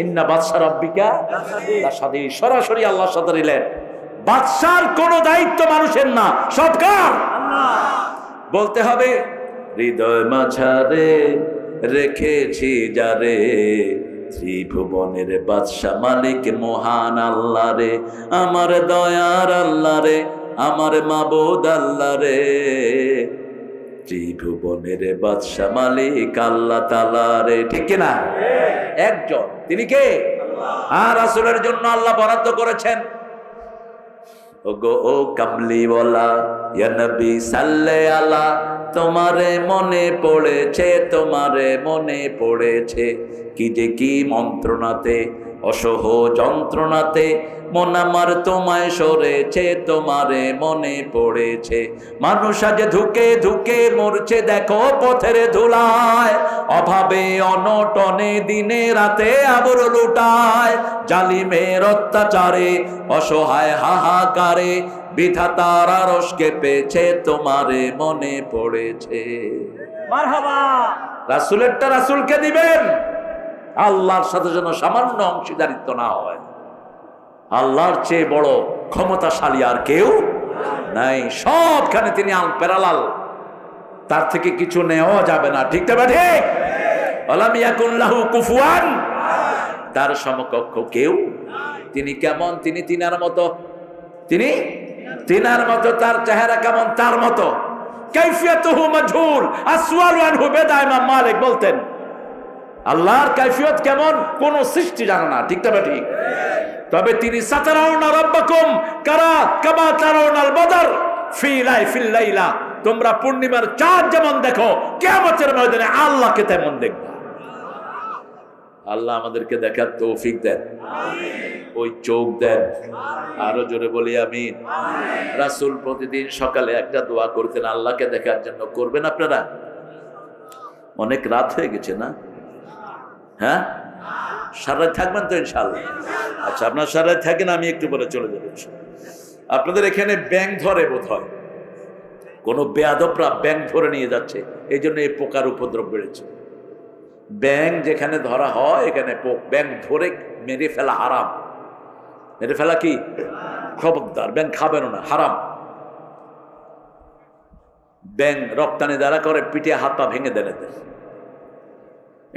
ইন্না বাদশা রব্বিকা লাশাদীদ। সরাসরি আল্লাহর সাথে দিলেন। বাদশার কোন দায়িত্ব মানুষের না, সব কার? বলতে হবে হৃদয় মাঝারে রেখেছি যারে ত্রিভুবনের বাদশা মালিক মহান আল্লাহ রে, আমার দয়ার আল্লাহ রে, আমার মাবুদ আল্লাহ রে, ত্রিভুবনের বাদশা মালিক আল্লাহ তাআলা রে। ঠিক কি না? একজন, তিনি কে? আর রাসূলের জন্য আল্লাহ বরাদ্দ করেছেন, ওগো ও কামলিওয়ালা ইয়া নবী সাল্লে আলা, তোমারে মনে পড়েছে, তোমারে মনে পড়েছে, কি যে কি মন্ত্রণাতে অসহ যন্ত্রণাতে মন আমার তোমায় সরেছে, তোমারে মনে পড়েছে। মানুষ আজ ধুকে ধুকে মরছে দেখো পথের ধুলায়, অভাবে অনটনে দিনে রাতে আবর লুটায়, জালিমের অত্যাচারে অসহায় হাহাকারে বিধাতার আরশ কেঁপেছে, তোমারে মনে পড়েছে। মারহাবা। রাসূলেরটা রাসূলকে দিবেন, আল্লাহর সাথে যেন সামান্য অংশীদারিত্ব না হয়। আল্লাহর চেয়ে বড় ক্ষমতাশালী আর কেউ নাই, সবখানে তিনি প্যারালাল, তার থেকে কিছু নেওয়া যাবে না। ঠিক তবে ঠিক? ওয়ালাম ইয়াকুন লাহু কুফুয়ান, তার সমকক্ষ কেউ। তিনি কেমন? তিনি তিনার মতো, তিনি তিনার মতো। তার চেহারা কেমন? তার মতো। কাইফিয়াতুহু মাজহুল আসওয়ালু আনহু বেদা। ইমাম মালিক বলতেন আল্লাহর কাইফিয়ত কেমন কোন সৃষ্টি জানে না। ঠিক তবে ঠিক? তবে তিনি সাতারাউনা রাব্বাকুম কামা তারাউনাল বদর ফি লাইফিল লাইলা, তোমরা পূর্ণিমার চাঁদ যেমন দেখো কিয়ামতের ময়দানে আল্লাহকে তেমন দেখবে। আল্লাহ আমাদেরকে দেখার তৌফিক দেন, ওই চোখ দেন। আরো জোরে বলি আমিন। রাসূল প্রতিদিন সকালে একটা দোয়া করতেন আল্লাহকে দেখার জন্য। করবেন আপনারা? অনেক রাত হয়ে গেছে না? হ্যাঁ, সারা রাত থাকবেন তো ইনশাআল্লাহ? আচ্ছা, আপনার সারা রাত থাকেন, আমি একটু পরে চলে যাবো। আপনাদের এখানে ব্যাঙ ধরে বোধ হয়, কোনো বেয়াদবরা ব্যাঙ ধরে নিয়ে যাচ্ছে, এই জন্য এই পোকার উপদ্রব বেড়েছে। ব্যাঙ যেখানে ধরা হয় এখানে ব্যাঙ ধরে মেরে ফেলা হারাম। মেরে ফেলা কি? খবরদার, ব্যাঙ খাবেন না, হারাম। ব্যাঙ রপ্তানি দ্বারা করে পিঠে হাত পা ভেঙে দেন।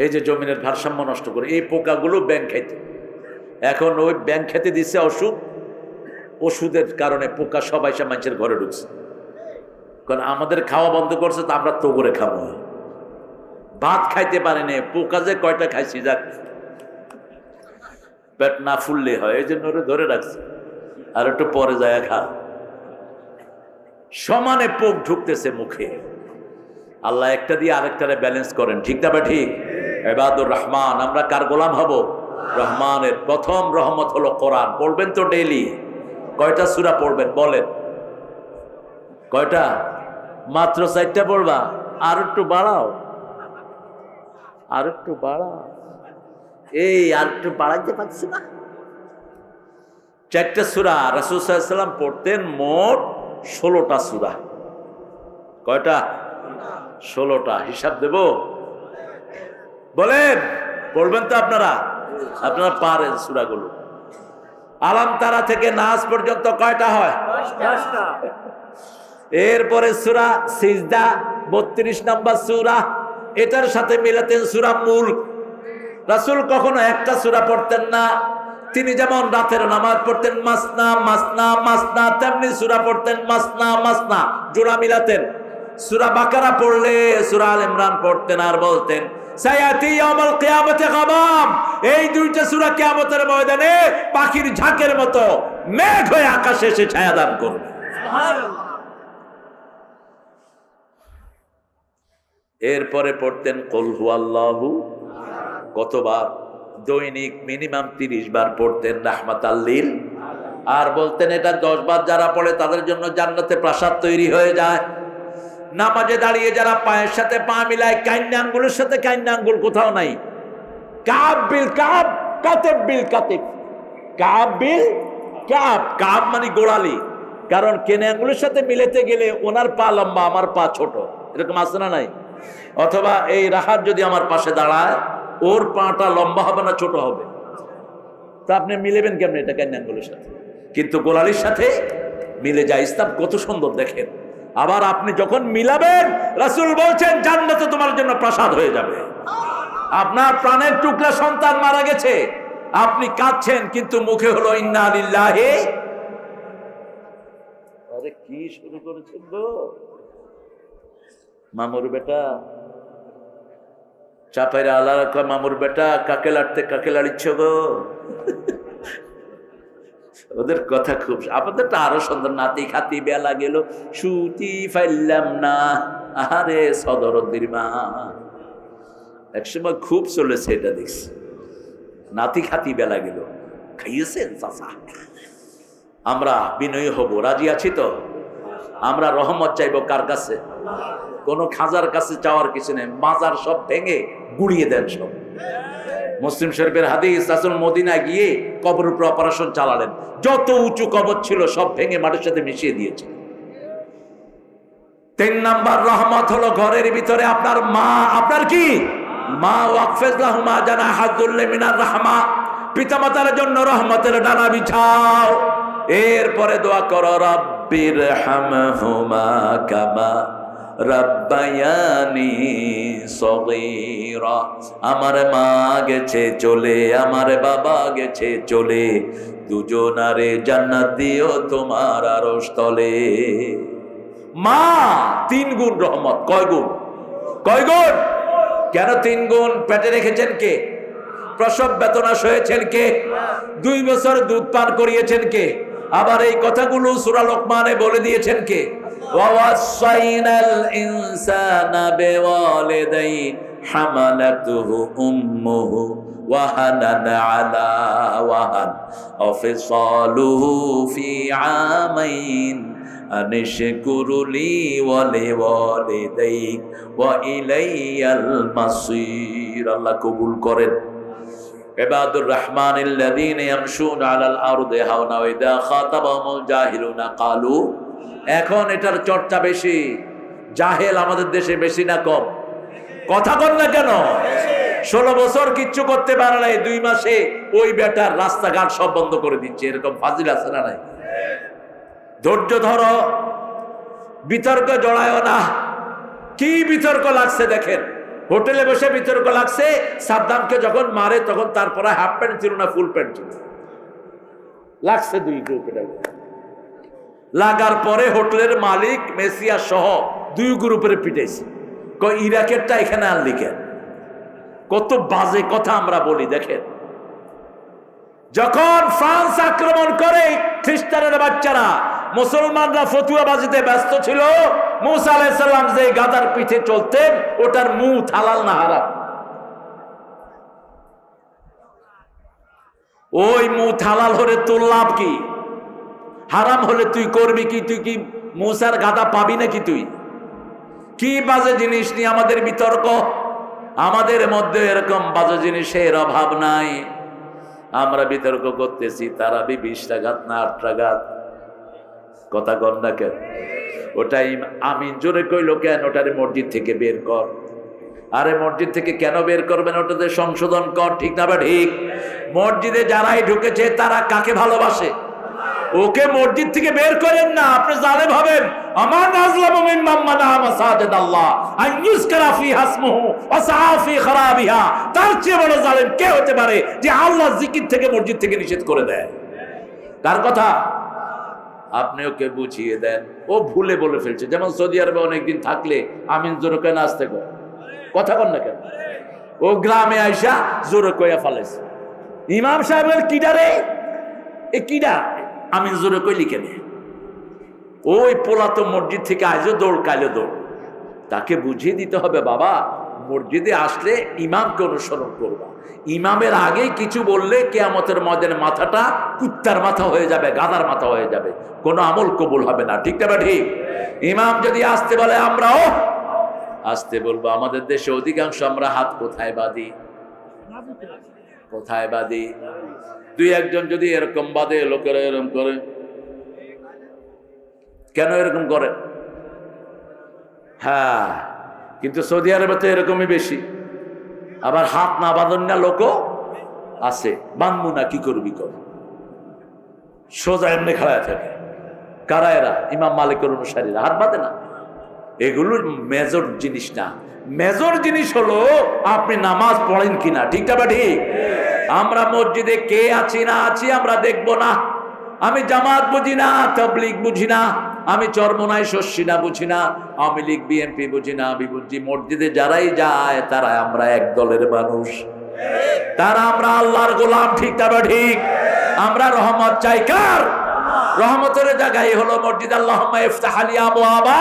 এই যে জমিনের ভারসাম্য নষ্ট করে এই পোকাগুলো ব্যাঙ খাইতে, এখন ওই ব্যাঙ খেতে দিচ্ছে ওষুধ, ওষুধের কারণে পোকা সবাই সব মানুষের ঘরে ঢুকছে। কারণ আমাদের খাওয়া বন্ধ করছে, তো আমরা তো করে খাবো, ভাত খাইতে পারি না। পোকা যে কয়টা খাইছি, যাক পেট না ফুললে হয়, এই জন্য ধরে রাখছে, আর একটু পরে যায় খা। সমানে পোক ঢুকতেছে মুখে। আল্লাহ একটা দিয়ে আরেকটারে ব্যালেন্স করেন। ঠিক না বা ঠিক? ইবাদুর রহমান, আমরা কার গোলাম হব? রহমানের। প্রথম রহমত হলো কোরআন। পড়বেন তো ডেইলি? কয়টা সূরা পড়বেন বলেন? কয়টা? মাত্র 4টা পড়বা? আর একটু বাড়াও, আর একটু বাড়াও। এই আর একটু বাড়াইতে পারছি না। 4টা সূরা রাসূল সাল্লাল্লাহু আলাইহি ওয়াসাল্লাম পড়তেন, মোট 16টা সূরা। কয়টা? 16টা। হিসাব দেব? বলেন, পড়বেন তো আপনারা? আপনারা পারেন সূরাগুলো। আলাম তারা থেকে নাস পর্যন্ত কয়টা হয়? 10টা। এরপরে সূরা সিজদা 32 নম্বর সূরা, এটার সাথে মিলাতেন সূরা মুলক। রাসূল কখনো একটা সূরা পড়তেন না। তিনি যেমন রাতের নামাজ পড়তেন মাসনা মাসনা মাসনা, তেমনি সূরা পড়তেন মাসনা মাসনা, জোড়া মিলাতেন। সূরা বাকারা পড়লে সূরা আল ইমরান পড়তেন আর বলতেন সায়াতি ইয়াউমুল কিয়ামতি গামাম। এই দুইটা সূরা কিয়ামতের ময়দানে পাখির ঝাঁকের মতো মেঘ হয়ে আকাশে এসে ছায়া দান করবে। সুবহানাল্লাহ। এরপরে পড়তেন কুল হুয়াল্লাহু কতবার? দৈনিক মিনিমাম 30 বার পড়তেন রাহমাতাল লিল। আর বলতেন এটা 10 বার যারা পড়ে তাদের জন্য জান্নাতে প্রাসাদ তৈরি হয়ে যায়। নামাজে দাঁড়িয়ে যারা পায়ের সাথে পা মিলায়, কাইন্না আঙ্গুলের সাথে কাইন্না আঙ্গুল কোথাও নাই। কাব বিল কাব, কাতিব বিল কাতিব। কাব বিল কাব, কাব মানে গোড়ালি। কারণ কেনে আঙ্গুলের সাথে মিলেতে গেলে ওনার পা লম্বা, আমার পা ছোট, এরকম আছে না নাই? অথবা এই রাহাত যদি আমার পাশে দাঁড়ায়, ওর পাটা লম্বা হবে না ছোট হবে? তা আপনি মিলেবেন কেমন এটা কাইন্না আঙ্গুলের সাথে? কিন্তু গোড়ালির সাথে মিলে যায়। ইসলাম কত সুন্দর দেখেন। আবার আপনি যখন মিলাবেন, রাসূল বলছেন জান্নাতে তোমার জন্য প্রাসাদ হয়ে যাবে। আপনার প্রাণের টুকরা সন্তান মারা গেছে, আপনি কাঁদছেন, কিন্তু মুখে হলো ইন্না লিল্লাহি। আরে কি শুরু করেছেন গো মামুর বেটা? চাপাইরা আল্লাহ রাখা মামুর বেটা, কাকে লাড়তে কাকে লাড়িচ্ছ গো? ওদের কথা খুব, আপনাদেরটা আরো সুন্দর। নাতি খাতি বেলা গেল, সুতি ফাইলাম না, আরে সদরদ্দির মা। একসময় খুব চলেছে এটা, দেখছি। নাতি খাতি বেলা গেল, খাইয়েছেন চাচা? আমরা বিনয়ী হব, রাজি আছি তো? আমরা রহমত চাইবো কার কাছে? কোনো খাজার কাছে চাওয়ার কিছু নেই। মাজার সব ভেঙে গুড়িয়ে দেন সব। মুসলিম শরীফের হাদিস, রাসূল মদিনা গিয়ে কবর উপর অপারেশন চালালেন। যত উঁচু কবর ছিল সব ভেঙে মাটির সাথে মিশিয়ে দিয়েছে। 3 নাম্বার রহমত হলো ঘরের ভিতরে আপনার মা। আপনার কি মা? ওয়াকফিজ লাহুমা জানাহাযুল্লি মিনার রাহমা। পিতামাতার জন্য রহমতের ডানা বিছাও। এরপরে দোয়া করো, রাব্বির হামহুমা কামা রাব্বায়ানি সগীরা। আমার মা গেছে চলে, আমার বাবা গেছে চলে, দুজনারে জান্নাত দিও তোমার আরশ তলে। মা 3 গুণ রহমত। কয় গুণ? কয় গুণ? কেন 3 গুণ? পেটে রেখেছেন কে? প্রসব বেদনা সয়েছেন কে? 2 বছর দুধ পান করিয়েছেন কে? আবার এই কথাগুলো সূরা লোকমানে বলে দিয়েছেন কে? ওয়াসাইনাল ইনসানা বিওয়ালিদাইহি হামালাতুহু উম্মুহু ওয়াহানান আলা ওয়াহান ওয়াফিসালুহু ফি আমাইন আনিশকুরুলি ওয়া লিওয়ালিদাইক ওয়া ইলাইয়াল মাসির। আল্লাহ কবুল করেন। ইবাদুর রহমানিল্লাযীনা ইয়ামশুনা আলাল আরদি হাওনা ওয়া ইযা খাতাবাহুমুল জাহিলুনা ক্বালু। এখন এটার চর্চা বেশি। জাহেল আমাদের দেশে বেশি না কম? কথা বল না কেন? 16 বছর কিচ্ছু করতে পারে না, 2 মাসে ওই বেটার রাস্তাঘাট সব বন্ধ করে দিচ্ছে। এরকম ফাজিল আছে না নাই? ধৈর্য ধরো, বিতর্ক জড়ায়ও না। কি বিতর্ক লাগছে দেখেন। হোটেলে বসে বিতর্ক লাগছে। সাদ্দামকে যখন মারে তখন তারপরে হাফ প্যান্ট ছিল না, ফুল প্যান্ট ছিল। লাগছে 2 গ্রুপে। লাগার পরে হোটেলের মালিক মেসিয়া সহ 2 গ্রুপের পিটাইছে। ইরাকেরটা এখানে আনলি কেন? কত বাজে কথা আমরা বলি দেখেন। যখন ফ্রান্স আক্রমণ করে, খ্রিস্টানের বাচ্চারা, মুসলমানরা ফতুয়াবাজিতে ব্যস্ত ছিল। মুসা আলাইহিস সালাম যে গাধার পিঠে চলতেন, ওটার মুখ হালাল না হারাম? ওই মুখ হালাল হলে তোর লাভ কি? হারাম হলে তুই করবি কি? তুই কি মুসার গাধা পাবি নাকি? তুই কি বাজে জিনিস নিয়ে আমাদের বিতর্ক। আমাদের মধ্যে এরকম বাজে জিনিসের অভাব নাই। আমরা বিতর্ক করতেছি, তারা 20টা ঘাত না 8টা ঘাত। কথা কর না কেন? ওটাই আমিন জোরে কইলো কেন? ওটারে মসজিদ থেকে বের কর। আরে মসজিদ থেকে কেন বের করবেন? ওটাতে সংশোধন কর। ঠিক না বা ঠিক? মসজিদে যারাই ঢুকেছে তারা কাকে ভালোবাসে? ওকে মসজিদ থেকে বের করেন না। আপনি জালেম হবেন। আমার নাজলামু মিম্মান মানা মাসাজিদ আল্লাহ আন ইউযকারা ফিহা ইসমুহু ওয়া সাআ ফি খারাবিহা। তার চেয়ে বড় জালেম কে হতে পারে যে আল্লাহর জিকির থেকে মসজিদ থেকে নিষেধ করে দেয়? কার কথা? আপনি ওকে বুঝিয়ে দেন। ও ভুলে বলে ফেলছে। যেমন সৌদি আরবে অনেকদিন থাকলে আমিন জোরে কয়ে নাচতে কয়। কথা বল না কেন? ও গ্রামে আইসা জোরে কইয়া ফেলেছে। ইমাম সাহেবের কিডারে এ কিডা আমিন জোরে কই লিখে নে। ওই পোলা তো মসজিদ থেকে আইজো দৌড়, কাইলে দৌড়। তাকে বুঝিয়ে দিতে হবে, বাবা মসজিদে আসলে ইমামকে অনুসরণ করবা, ইমামের আগেই কিছু বললে কিয়ামতের ময়দানে মাথাটা কুত্তার মাথা হয়ে যাবে, গাধার মাথা হয়ে যাবে, কোনো আমল কবুল হবে না। ঠিক না ঠিক? ইমাম যদি আসতে বলে আমরাও আসতে বলবো। আমাদের দেশে অধিকাংশ আমরা হাত কোথায় বাঁধি? কোথায় বাঁধি? দুই একজন যদি এরকম বাঁধে, লোকেরা এরকম করে। কেন এরকম করে? হ্যাঁ, কিন্তু সৌদি আরবে তো এরকমই বেশি। আবার হাত না বাঁধন না লোকও আছে, বাঁধবো না, কি করবি কর, সোজা এমনি খাড়ায় থাকে। কারা এরা? ইমাম মালিকের অনুসারীরা, হাত বাঁধে না। এগুলো মেজর জিনিস না। মেজর জিনিস হলো আপনি নামাজ পড়েন কিনা। ঠিক না ঠিক? আমরা মসজিদে কে আছি না আছি আমরা দেখবো না। আমি জামাত বুঝি না, তাবলীগ বুঝি না, আমি চরমনাই শস্যিনা বুঝি না, আওয়ামী লীগ বিএনপি বুঝি না, আমি বুঝি মসজিদে যারাই যায় তারা আমরা এক দলের মানুষ, তারা আমরা আল্লাহর গোলাম। ঠিক না ঠিক? আমরা রহমত চাই কার? রহমতের জায়গায় হলো মসজিদ। আল্লাহুম্মা ইফতাহ লি আবওয়াবা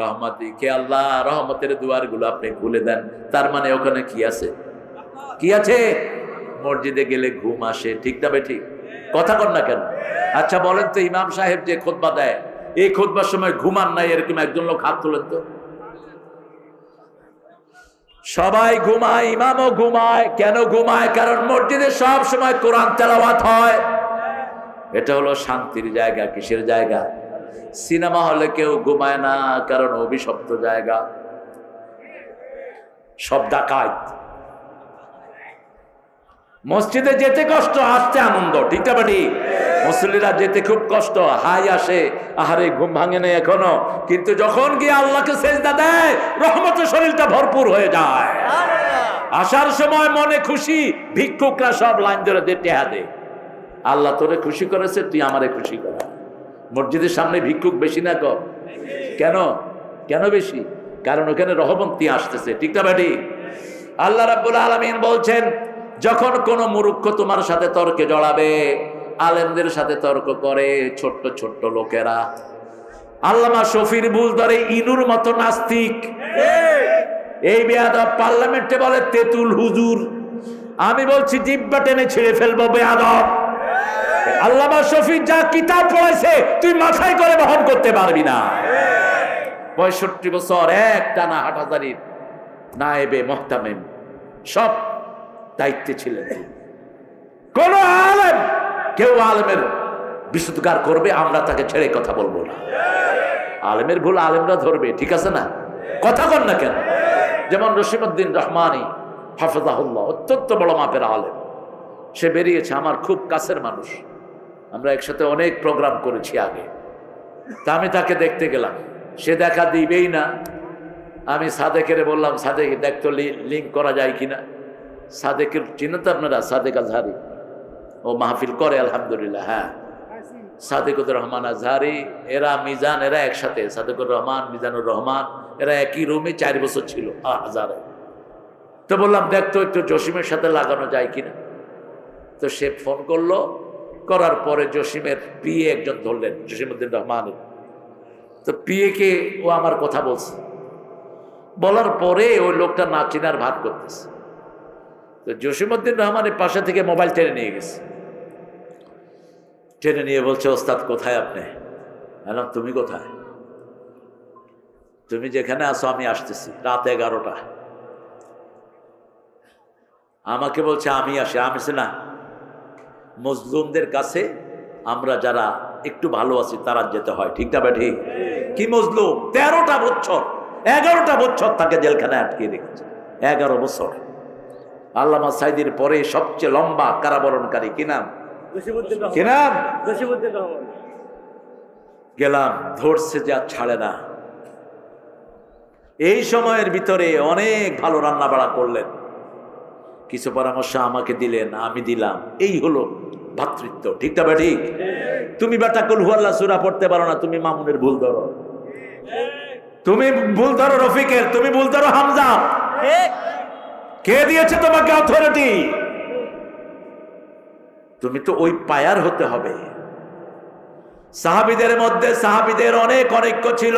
রহমাতিকে, আল্লাহ রহমতের দুয়ারগুলো আপনি খুলে দেন। তার মানে ওখানে কি আছে? কি আছে? মসজিদে গেলে ঘুম আসে। ঠিক না ঠিক? কথা কর না কেন? আচ্ছা বলেন তো, ইমাম সাহেব যে খুতবা দেয়, এই খুতবার সময় ঘুমান নাই এরকম একজন লোক হাত তোলেন তো। সবাই ঘুমায়, ইমামও ঘুমায়। কেন ঘুমায়? কারণ মসজিদে সব সময় কোরআন তেলাওয়াত হয়। এটা হলো শান্তির জায়গা। কিসের জায়গা? সিনেমা হলে কেউ ঘুমায় না, কারণ অভিশপ্ত জায়গা, সব ডাকাত। মসজিদে যেতে কষ্ট, আসতে আনন্দ। ঠিক না ঠিক? মুসল্লিরা যেতে খুব কষ্ট, হাই আসে, আহারে ঘুম ভাঙে না এখনো, কিন্তু যখন গিয়ে আল্লাহকে সেজদা দেয় রহমতের শরীরটা ভরপুর হয়ে যায়। আসার সময় মনে খুশি, ভিক্ষুকরা সব লাইন ধরে টেহা দে, আল্লাহ তোরে খুশি করেছে, তুই আমারে খুশি করা। মসজিদের সামনে ভিক্ষুক বেশি না কম? কেন? কেন বেশি? কারণ ওখানে রহমতী আসতেছে। ঠিক না ঠিক? আল্লাহ রাব্বুল আলামিন বলছেন, যখন কোন মূর্খ তোমার সাথে তর্কে জড়াবে, আলেমদের সাথে তর্ক করে ছোট্ট ছোট্ট লোকেরা, আল্লামা শফির ভুল ধরে ইনুর মতো নাস্তিক, এই বেয়াদব পার্লামেন্টে বলে তেতুল হুজুর। আমি বলছি জিব্বা টেনে ছিঁড়ে ফেলবো বেয়াদব। আল্লামা শফি যা কিতাব পড়াইছে তুই মাথায় করে বহন করতে পারবি না। 65 বছর এক টানা হাটাজারির নায়েবে মুহতামিম, সব দায়িত্বে ছিলেন। কোন আলেম, কেউ আলেমের বিশুদ্ধগার করবে, আমরা তাকে ছেড়ে কথা বলবো না। আলেমের ভুল আলেমরা ধরবে। ঠিক আছে না? কথা কর না কেন? যেমন রশিমউদ্দিন রহমানী হাফিজাহুল্লাহ, অত্যন্ত বড় মাপের আলেম, সে বেরিয়েছে, আমার খুব কাছের মানুষ, আমরা একসাথে অনেক প্রোগ্রাম করেছি আগে। তা আমি তাকে দেখতে গেলাম, সে দেখা দিবেই না। আমি সাদেকের বললাম, সাদেক দেখতো লিঙ্ক করা যায় কিনা। সাদেকের চিনেন তো আপনারা? সাদেক আজহারি, ও মাহফিল করে আলহামদুলিল্লাহ। হ্যাঁ, সাদেকুর রহমান আজহারি, এরা মিজান, এরা একসাথে, সাদেকুর রহমান, মিজানুর রহমান, এরা একই রুমে 4 বছর ছিল হাজারে। তো বললাম দেখতো একটু জসিমের সাথে লাগানো যায় কিনা। তো সে ফোন করলো, করার পরে জসিমের পিএ একজন ধরলেন, জসিমউদ্দিন রহমানের। তো পিএকে ও আমার কথা বলছে, বলার পরে ওই লোকটা না চিনার ভাত করতেছে। তো জসিমউদ্দিন রহমানের পাশে থেকে মোবাইল টেনে নিয়ে গেছে, টেনে নিয়ে বলছে, ওস্তাদ কোথায় আপনি? বললাম তুমি কোথায়? তুমি যেখানে আছো আমি আসতেছি, রাত 11টা। আমাকে বলছে আমি আসি। আমি না, মজলুমদের কাছে আমরা যারা একটু ভালো আছি তারা যেতে হয়। ঠিক না ঠিক? কি মজলুম? 13টা বছর 11টা বছর তাকে জেলখানায় আটকে রেখেছে। 11 বছর। আল্লামা সাইদির পরে সবচেয়ে লম্বা কারাবরণকারী কি নাম? কি নাম? গেলাম, ধরছে যা ছাড়ে না। এই সময়ের ভিতরে অনেক ভালো রান্না বাড়া করলেন, কিছু পরামর্শ আমাকে দিলেন, আমি দিলাম। এই হলো ভাতৃত্ব। ঠিক না ঠিক? তুমি বেটা কুল হুয়াল্লাহ সূরা পড়তে পারো না, তুমি মামুনের ভুল ধরো, তুমি ভুল ধরো রফিকের, তুমি ভুল ধরো হামজা। কে দিয়েছে তোমাকে অথরিটি? তুমি তো ওই পায়ার হতে হবে। সাহাবীদের মধ্যে সাহাবীদের অনেক অনৈক্য ছিল,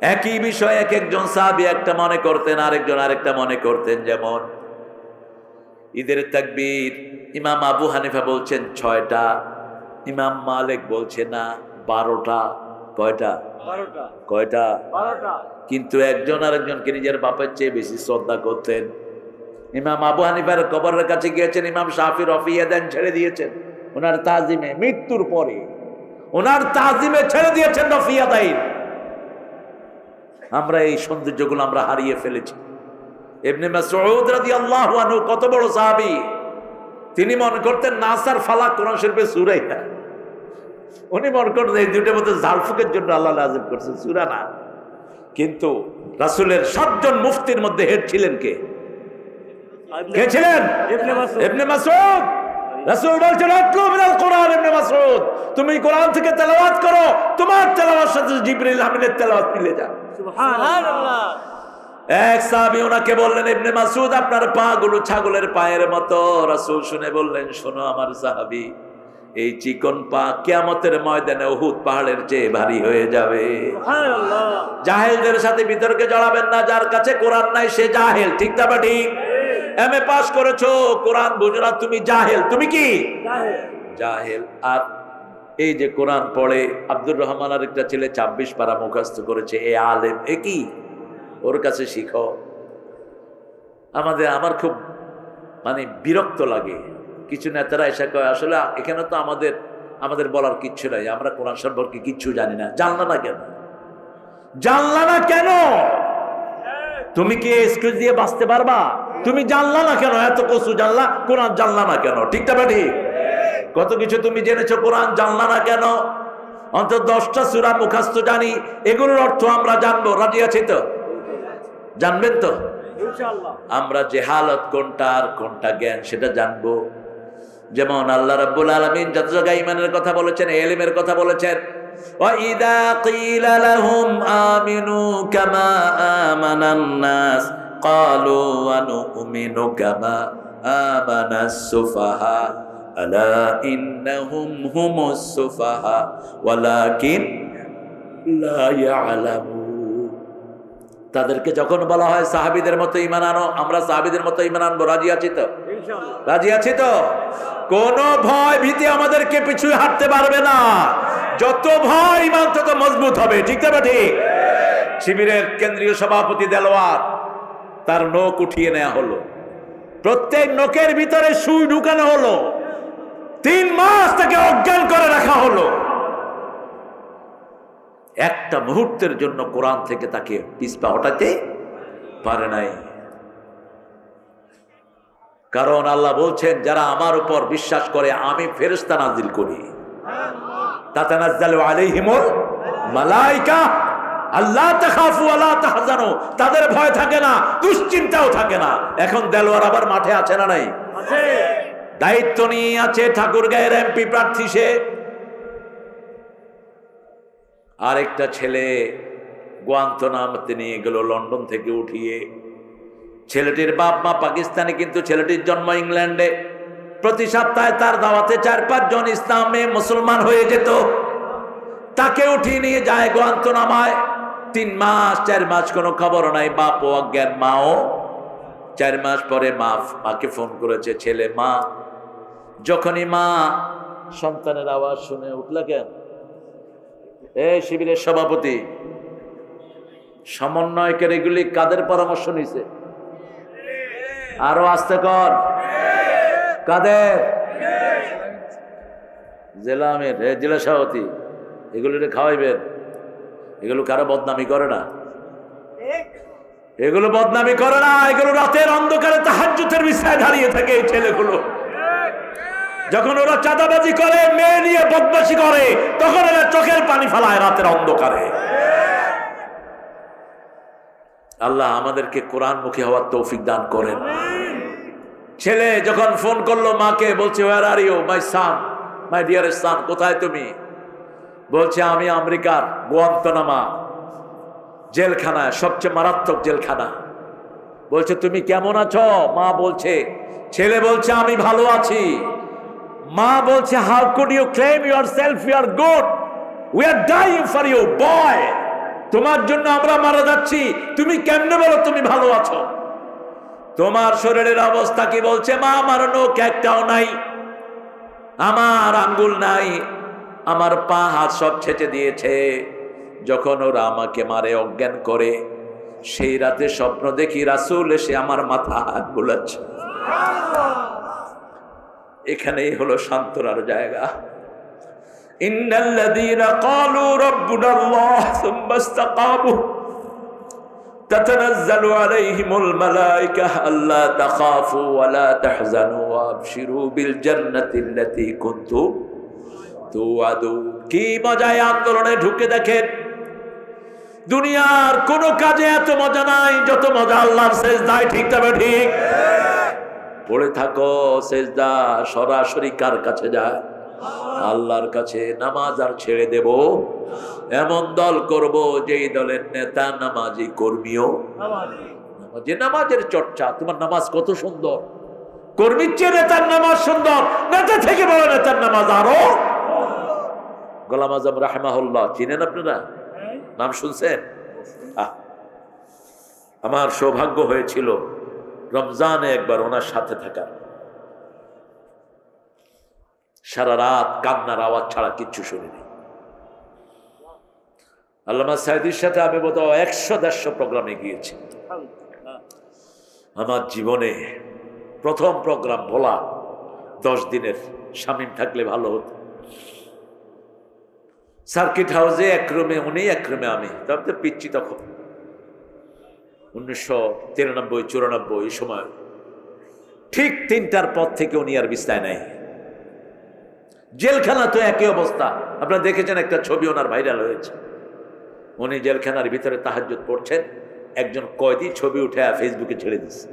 একই বিষয় এক একজন সাহাবী একটা মনে করতেন, আরেকজন আরেকটা মনে করতেন। যেমন ঈদের তাকবীর ইমাম আবু হানিফা বলছেন 6টা, ইমাম মালিক বলছে না 12টা। কয়টা? 12টা। কয়টা? 12টা। কিন্তু একজন আরেকজনকে নিজের বাপের চেয়ে বেশি শ্রদ্ধা করতেন। ইমাম আবু হানিফার কবরের কাছে গিয়েছেন, ইমাম শাফি রফিয়া দেন ছেড়ে দিয়েছেন ওনার তাজিমে, মৃত্যুর পরে ওনার তাজিমে ছেড়ে দিয়েছেন রফিয়া দাইন। আমরা এই সৌন্দর্যগুলো আমরা হারিয়ে ফেলেছি। ইবনে মাসউদ রাদিয়াল্লাহু আনহু কত বড় সাহাবী, তিনি মনে করতেন নাস আর ফালাক কোরআন শরীফে সূরাই না। উনি মনে করতেন এই দুটোর মধ্যে ঝালফুকের জন্য আল্লাহ নাযিল করেছেন, সূরা না। কিন্তু রাসূলের 7 জন মুফতির মধ্যে হেড ছিলেন কে? কে ছিলেন? ইবনে মাসউদ। রাসূল বলছেন আতলু মিনাল কোরআন ইবনে মাসউদ, তুমি কোরআন থেকে তেলাওয়াত করো, তোমার তেলাওয়াতের সাথে জিবরিল আমিনের তেলাওয়াত মিলে যায়। সুবহানাল্লাহ। এক সাহাবী ওনাকে বললেন ইবনে মাসউদ আপনার পা গুলো ছাগলের পায়ের মতো। রাসূল শুনে বললেন শোনো আমার সাহাবী, এই চিকন পা কিয়ামতের ময়দানে উহুদ পাহাড়ের চেয়ে ভারী হয়ে যাবে। সুবহানাল্লাহ। জাহেলদের সাথে বিতর্কে জড়াবেন না, যার কাছে কোরআন নাই সে জাহেল। ঠিক না ঠিক? এমএ পাস করেছো, কোরআন বুঝো না, তুমি জাহেল। তুমি কি জাহেল? আর এই যে কোরআন পড়ে আব্দুর রহমান আর একটা ছেলে 26 পারা মুখস্থ করেছে, এ আলেম, এ কি? ওর কাছে শিখো। আমার খুব বিরক্ত লাগে কিছু নেতারা এসে কয় আসলে এখানে তো আমাদের বলার কিচ্ছু নাই, আমরা কোরআন সম্পর্কে কিচ্ছু জানি না। জানলা না কেন? জানলা না কেন? তুমি কি এক্সকিউজ দিয়ে বাঁচতে পারবা? তুমি জানলা না কেন? এত কিছু জানলা, কোরআন জানলা না কেন? ঠিক না ঠিক? কত কিছু তুমি জেনেছো, কোরআন জানলা না কেন? অন্তত 10টা সূরা মুখস্থ জানি, এগুলোর অর্থ আমরা জানবো। রাজি আছি তো? জানবেন তো ইনশাআল্লাহ? আমরা জেহালত কোনটা আর কোনটা জ্ঞান সেটা জানবো। যেমন আল্লাহ রাব্বুল আলামিন যত জায়গায় ঈমানের কথা বলেছেন, ইলমের কথা বলেছেন, ওয়া ইযা ক্বিলা লাহুম আমিনু কামা আমানান নাস ক্বালু ওয়া নু'মিনু কামা আমানাস সুফাহা আলা ইন্নাহুম হুমুস সুফাহা ওয়ালাকিন লা ইয়ালামুন। তাদেরকে যখন বলা হয় সাহাবীদের মতো ঈমান আনো, আমরা সাহাবীদের মতো ঈমান আনবো। রাজি আছি তো ইনশাআল্লাহ? রাজি আছি তো? কোনো ভয় ভীতি আমাদেরকে পিছু হাঁটতে পারবে না। যত ভয় ঈমান তত মজবুত হবে। ঠিক না ঠিক? শিবিরের কেন্দ্রীয় সভাপতি দেলোয়ার, তার নখ উঠিয়ে নেওয়া হলো, প্রত্যেক নখের ভিতরে সুই ঢুকানো হলো, 3 মাস তাকে অজ্ঞান করে রাখা হলো। একটা মুহূর্তের জন্য কোরআন থেকে তাকে পিছপা হটাতে পারে নাই। কারণ আল্লাহ বলছেন যারা আমার উপর বিশ্বাস করে আমি ফেরেশতা নাজিল করি, তাতানাজ্জালু আলাইহিমুল মালায়েকা আল্লা তাখাফু ওয়ালা তাহজানু, তাদের ভয় থাকে না, দুশ্চিন্তাও থাকে না। এখন দেলোয়ার আবার মাঠে আছে না নাই? আছে। দায়িত্ব নিয়ে আছে, ঠাকুরগাঁয়ের এমপি প্রার্থী সে। আরেকটা ছেলে গুয়ান্তনামোতে নিয়ে গেল লন্ডন থেকে উঠিয়ে। ছেলেটির বাপ মা পাকিস্তানি, কিন্তু ছেলেটির জন্ম ইংল্যান্ডে। প্রতি সপ্তাহে তার দাওয়াতে 4-5 জন ইসলামে মুসলমান হয়ে যেত। তাকে উঠিয়ে নিয়ে যায় গুয়ান্তনামায়। 3 মাস 4 মাস কোনো খবর নাই, বাপ ও অজ্ঞান, মাও। 4 মাস পরে মাকে ফোন করেছে ছেলে, মা। যখনই মা সন্তানের আওয়াজ শুনে উঠল, কেন এই শিবিরের সভাপতি সমন্বয়কের এগুলি কাদের পরামর্শ নিছে? আরো আস্তে কর। কাদের? জেলা আমির, জেলা সভাপতি, এগুলি খাওয়াইবেন। এগুলো কারো বদনামি করে না, এগুলো বদনামি করে না, এগুলো রাতের অন্ধকারে তাহাজ্জুদের বিছানায় দাঁড়িয়ে থাকে এই ছেলেগুলো। যখন ওরা চাঁদাবাজি করে, মেয়ে নিয়ে বদমাশি করে, তখন এরা চোখের পানি ফেলায় রাতের অন্ধকারে। আল্লাহ আমাদেরকে কোরআন মুখী হওয়ার তৌফিক দান করেন। ছেলে যখন ফোন করলো মাকে, বলছে where are you my son, my dearest son, কোথায় তুমি? বলছে আমি আমেরিকার গুয়ান্তনামা জেলখানায়, সবচেয়ে মারাত্মক জেলখানা। বলছে তুমি কেমন আছো? মা বলছে, ছেলে বলছে আমি ভালো আছি। মা বলছে how could you claim yourself you are good, we are dying for you boy. তোমার জন্য আমরা মারা যাচ্ছি, তুমি কেমনে বলো তুমি ভালো আছো? তোমার শরীরের অবস্থা কি বলছে? মা আমার নখ একটাও নাই, আমার আঙ্গুল নাই, আমার পা হাত সব ছেঁচে দিয়েছে। যখন ওরা আমাকে মারে অজ্ঞান করে, সেই রাতে স্বপ্ন দেখি রাসূল এসে আমার মাথা হাত বুলাচ্ছে। এখানেই হলো সান্ত্বনার জায়গা। ইন্নাল্লাযীনা ক্বালু রাব্বুনাল্লাহ সুম্মা ইসতাকামু তাতানাজ্জালু আলাইহিমুল মালায়েকা আল্লা তাখাফু ওয়া লা তাহজানু ওয়া আবশিরু বিল জান্নাতিল্লাতী কুনতুম তুআদুন। কি মজায় আন্দোলনে ঢুকে দেখেন, দুনিয়ার কোন কাজে এত মজা নাই যত মজা আল্লাহর সেজদায়। ঠিক তবে ঠিক পড়ে থাকো, সেজদা সরাসরি কার কাছে যায়? আল্লাহর কাছে। নামাজ আর ছেড়ে দেব, এমন দল করব যেই দলের নেতা নামাজি, কর্মীও যে নামাজের চর্চা। তোমার নামাজ কত সুন্দর, কর্মীর চেয়ে নেতার নামাজ সুন্দর, নেতা থেকে বড় নেতার নামাজ আরো। গোলাম আজম রাহিমাহুল্লাহ চিনেন আপনারা? নাম শুনছেন? আমার সৌভাগ্য হয়েছিল রমজানে একবার ওনার সাথে থাকার। সারা রাত কান্নার আওয়াজ ছাড়া কিচ্ছু শুনিনি। আল্লামা সাইদির সাথে আমি বোধহয় 100-150 প্রোগ্রামে গিয়েছি। আমার জীবনে প্রথম প্রোগ্রাম ভোলা 10 দিনের, শামীম থাকলে ভালো হতো। সার্কিট হাউসে এক রুমে উনি, এক রুমে আমি। তবে তো পিচ্ছি তখন 1993-94 এই সময়। ঠিক 3টার পর থেকে উনি আর বিছানায় নাই। জেলখানা তো একই অবস্থা, আপনারা দেখেছেন একটা ছবি ওনার ভাইরাল হয়েছে। উনি জেলখানার ভিতরে তাহাজ্জুদ পড়ছেন, একজন কয়েদি ছবি উঠে ফেসবুকে ছেড়ে দিচ্ছে।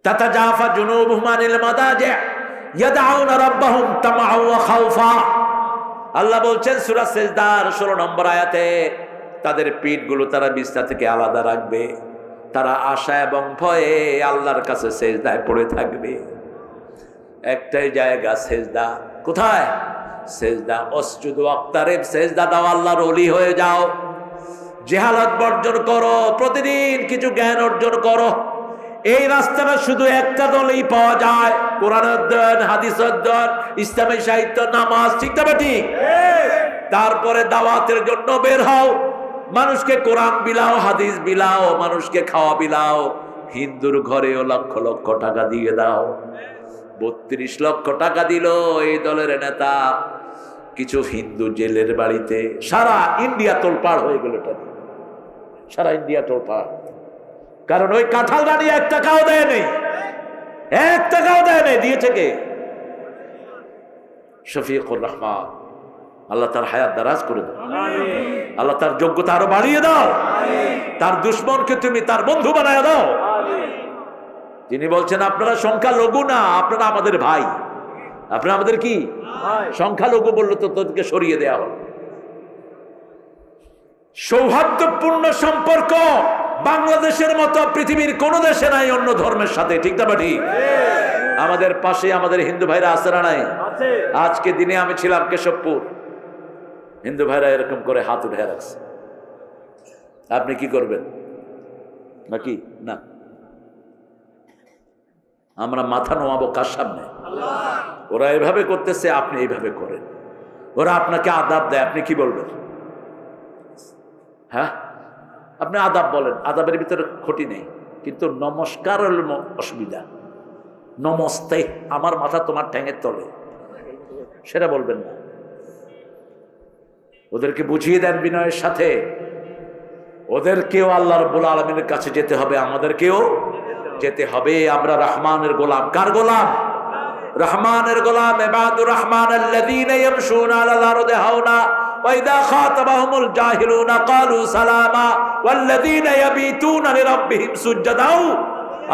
তাতাজাফা জুনুবুহুম আনিল মাদাজি ইয়াদউনা রাব্বাহুম তামআন ওয়া খাউফা। আল্লাহ বলছেন সূরা সেজদার 16 নম্বর আয়াতে, তাদের পিঠগুলো তারা বিছনা থেকে আলাদা রাখবে, তারা আশা এবং ভয়ে আল্লাহর কাছে সেজদায় পড়ে থাকবে। একটাই জায়গা সেজদা। কোথায়? সেজদা। অসজুদু ওয়াক্তারিব, সেজদা দাও, আল্লাহর ওলি হয়ে যাও। জিহালাত বর্জন করো, প্রতিদিন কিছু জ্ঞান অর্জন করো। এই রাস্তাটা শুধু একটা দলেই পাওয়া যায়, কোরআন অধ্যয়ন, হাদিস অধ্যয়ন, ইসলামী সাহিত্য, নামাজ। ঠিক তবে ঠিক। তারপরে দাওয়াতের জন্য বের হও, মানুষকে কোরআন বিলাও, হাদিস বিলাও, মানুষকে খাওয়া বিলাও। হিন্দুর ঘরেও লক্ষ লক্ষ টাকা দিয়ে দাও। 32 লক্ষ টাকা দিল এই দলের নেতা কিছু হিন্দু জেলের বাড়িতে। সারা ইন্ডিয়া তোলপাড় হয়ে গেল, সারা ইন্ডিয়া তোলপাড়। কারণ ওই কাঁঠাল রানী 1 টাকাও দেয় নেই, 1 টাকাও দেয় নেই। দিয়েছে কে? শফিকুর রহমান। আল্লাহ তার হায়াত দারাজ করে দাও, আল্লাহ তার যোগ্যতা আরো বাড়িয়ে দাও, তার দুশ্মনকে তুমি তার বন্ধু বানায় দাও। তিনি বলছেন আপনারা সংখ্যালঘু না, আপনারা আমাদের ভাই। আপনারা আমাদের কি? সংখ্যালঘু বললো তো তোদেরকে সরিয়ে দেওয়া হবে। সৌহার্দ্যপূর্ণ সম্পর্ক বাংলাদেশের মতো পৃথিবীর কোন দেশে নাই অন্য ধর্মের সাথে। ঠিক না ঠিক? আমাদের পাশে আমাদের হিন্দু ভাইরা আছে না নাই? আজকে দিনে আমি ছিলাম কেশবপুর, হিন্দু ভাইরা এরকম করে হাত উঠে রাখছে। আপনি কি করবেন? নাকি না আমরা মাথা নোয়াবো কার সামনে? ওরা এভাবে করতেছে, আপনি এইভাবে করেন। ওরা আপনাকে আদাব দেয়, আপনি কি বলবেন? হ্যাঁ, আপনি আদাব বলেন, আদাবের ভিতরে ক্ষতি নেই, কিন্তু নমস্কার হল অসুবিধা। নমস্তে, আমার মাথা তোমার ঠ্যাঙের তলে, সেটা বলবেন না। ওদেরকে বুঝিয়ে দেন বিনয়ের সাথে, ওদেরকেও আল্লাহ রাব্বুল আলামিনের কাছে যেতে হবে, আমাদেরকেও যেতে হবে। আমরা রহমানের গোলাম। কার গোলাম? রহমানের গোলাম। ইবাদুর রহমান আল্লাযীনা ইয়ামশুনা আলাল আরদি হাওনা ওয়া ইযা খাতাবাহুমুল জাহিলুনা ক্বালু সালামা ওয়াল্লাযীনা ইয়াবিতুনা লিরাব্বিহিম সুজদাও।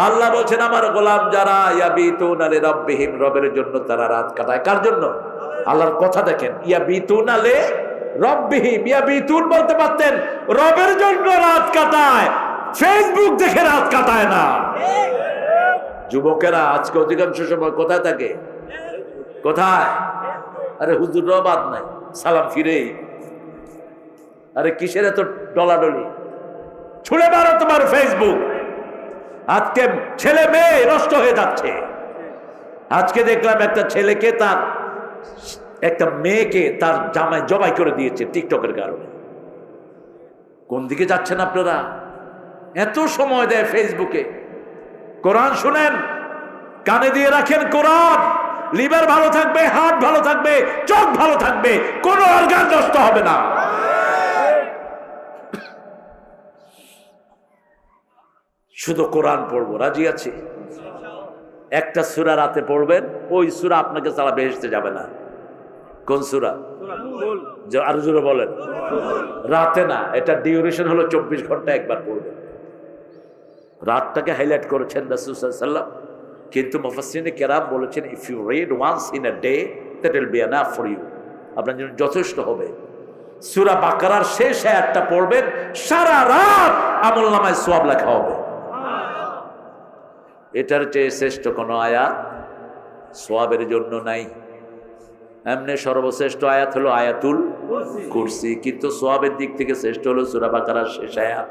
আল্লাহ বলেন আমার গোলাম যারা ইয়াবিতুনা লিরাব্বিহিম, রবের জন্য তারা রাত কাটায়। কার জন্য? আল্লাহর কথা দেখেন, ইয়াবিতুনা লিরাব্বিহিম। ইয়াবিতুন বলতে পারতেন রবের জন্য রাত কাটায়, ফেসবুক দেখে রাত কাটায় না। যুবকেরা আজকে অধিকাংশ সময় কোথায় থাকে? কোথায়? আরে হুজুর বাদ নাই, সালাম ফিরেই আরে কিসের এত ডলাডলি? ছুড়ে মারো তোমার ফেসবুক। আজকে ছেলে মেয়ে নষ্ট হয়ে যাচ্ছে। আজকে দেখলাম একটা ছেলেকে তার একটা মেয়েকে তার জামাই জবাই করে দিয়েছে টিকটকের কারণে। কোন দিকে যাচ্ছেন আপনারা? এত সময় দেয় ফেসবুকে। কোরআন শুনেন, কানে দিয়ে রাখেন কোরআন। লিভার ভালো থাকবে, হার্ট ভালো থাকবে, চোখ ভালো থাকবে, কোনো অর্গান নষ্ট হবে না। শুধু কোরআন পড়বো, রাজি আছি? একটা সূরা রাতে পড়বেন, ওই সূরা আপনাকে ছাড়া বেহেশতে যাবে না। কোন সূরা? আরো জোরে বলেন। রাতে না, এটা ডিউরেশন হলো 24 ঘন্টা একবার পড়বেন। রাতটাকে হাইলাইট করেছেন রাসূল সাল্লাল্লাহু আলাইহি ওয়াসাল্লাম, কিন্তু মুফাসসিরিনে কেরাম বলেছেন if you read once in a day that will be enough for you, আপনার জন্য যথেষ্ট হবে। সূরা বাকারার শেষ আয়াতটা পড়বেন, সারা রাত আমলনামায় সওয়াব লেখা হবে। এটার চেয়ে শ্রেষ্ঠ কোনো আয়াত সওয়াবের জন্য নাই। এমনি সর্বশ্রেষ্ঠ আয়াত হলো আয়াতুল কুরসি, কিন্তু সওয়াবের দিক থেকে শ্রেষ্ঠ হলো সূরা বাকারার শেষ আয়াত।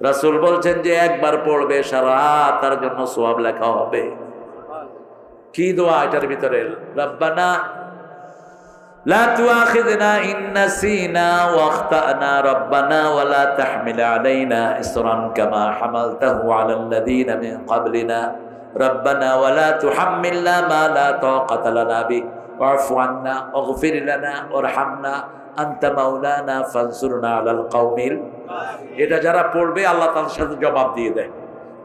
রাসূল বলছেন যে একবার পড়বে সারা রাত তার জন্য সওয়াব লেখা হবে। কি দোয়া এটার ভিতরে? রব্বানা লা তুআখিযনা ইন নাসিনা ওয়া আখতানা রব্বানা ওয়া লা তাহমিল আলাইনা ইসরান কামা হামালতাহু আলাল লাযিনা মিন ক্বাবলিনা রব্বানা ওয়া লা তুহাম্মিলনা মা লা তাকাতা লানা বি ওয়া'ফু আন্না ওয়াগফির লানা ওয়ারহামনা আনতা মাওলানা ফানসুরনা আলাল কওমিল। এটা যারা পড়বে আল্লাহ তার সাথে জবাব দিয়ে দেয়।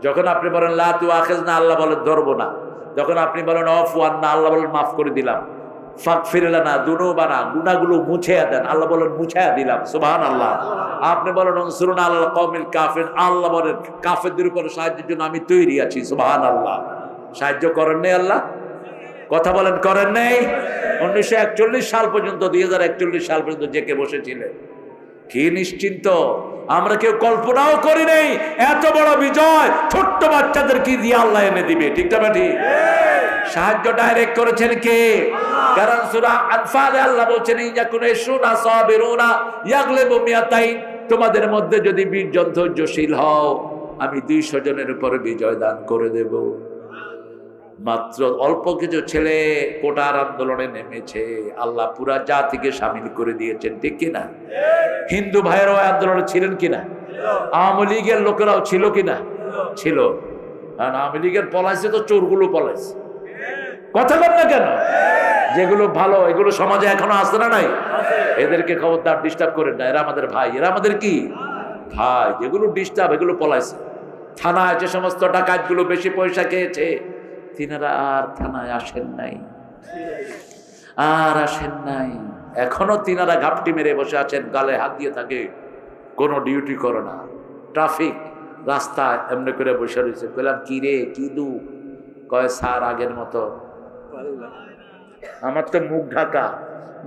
যখন আপনি বলেন লা তুআখিযনা, আল্লাহ বলেন ধরবো না। যখন আপনি বলেন ওয়া'ফু আন্না, আল্লাহ বলেন মাফ করে দিলাম। ফাগফির লানা, দুনুবানা, গুনাহগুলো মুছিয়ে দেন, আল্লাহ বলেন মুছিয়ে দিলাম। সুবহানাল্লাহ। আপনি বলেন আনসুরনা আলাল কওমিল কাফির, আল্লাহ বলেন কাফেরদের উপর সাহায্যের জন্য আমি তৈরি আছি। সুবহানাল্লাহ। সাহায্য করেন নাই আল্লাহ? কথা বলেন করেন নাই? 1941 সাল পর্যন্ত 2041 সাল পর্যন্ত জেকে বসেছিলেন। কি নিশ্চিন্ত! আমরা কেউ কল্পনাও করি নাই এত বড় বিজয় ছোট্ট বাচ্চাদের কি দিয়ে আল্লাহ এনে দিবে। ঠিক না ঠিক? সাহায্য ডাইরেক্ট করেছেন কে? কারণ সূরা আনফালে আল্লাহ বলছেন ইয়াকুনা শুনা সাবিরুনা ইয়াগলিবু মিয়াতাইন, তোমাদের মধ্যে যদি 20 জন ধৈর্যশীল হও আমি 200 জনের উপরে বিজয় দান করে দেব। মাত্র অল্প কিছু ছেলে কোটার আন্দোলনে নেমেছে, আল্লাহ পুরা জাতিকে শামিল করে দিয়েছেন। ঠিক কিনা? হিন্দু ভাইয়েরাও আন্দোলনে ছিলেন কিনা? আওয়ামী লীগের লোকেরাও ছিল কিনা? ছিল। কারণ আওয়ামী লীগের পলাইছে তো চোরগুলো পলাইছে। কথা বল না কেন? যেগুলো ভালো এগুলো সমাজে এখনো আসে না নাই? এদেরকে খবরদার ডিস্টার্ব করেন না, এরা আমাদের ভাই, এরা আমাদের কি ভাই। যেগুলো ডিস্টার্ব এগুলো পলাইছে। থানায় যে সমস্ত ডাকাতগুলো বেশি পয়সা খেয়েছে তিনারা আর থানায় আসেন নাই, আর আসেন নাই। এখনো তিনারা ঘাপটি মেরে বসে আছেন, গালে হাত দিয়ে থাকে, কোনো ডিউটি করে না। ট্রাফিক রাস্তায় এমনি করে বসে রয়েছে। বললাম কি রে, কি দু? কয় স্যার আগের মতো। আমার তো মুখ ঢাকা,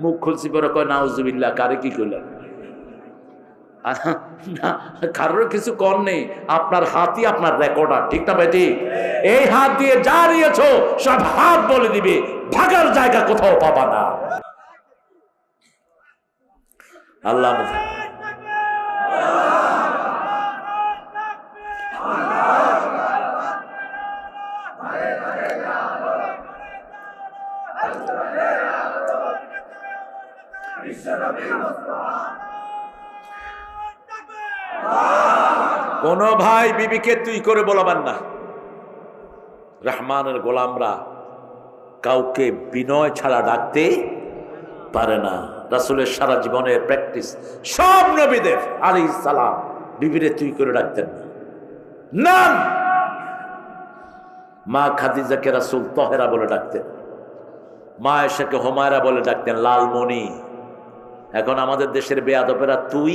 মুখ খুলছি পরে কয় নাউজুবিল্লাহ। কারে কি করলেন? কারোর কিছু কর নেই, আপনার হাতই আপনার রেকর্ডার। ঠিক না ভাই? ঠিক। এই হাত দিয়ে যা নিয়েছো সব হাত বলে দিবে, ভাগার জায়গা কোথাও পাবা না। আল্লাহ কোন ভাই বিবিকে তুই করে বলাবেন না। রহমানের গোলামরা কাউকে বিনয় ছাড়া ডাকতে পারে না। রাসূলের সারা জীবনের প্র্যাকটিস, সব নবীদের আলাইহিস সালাম বিবিরে তুই করে ডাকতেন না। মা খাদিজাকে রাসূল তহেরা বলে ডাকতেন, মা আয়েশাকে হুমায়রা বলে ডাকতেন, লালমণি। এখন আমাদের দেশের বেয়াদবেরা তুই,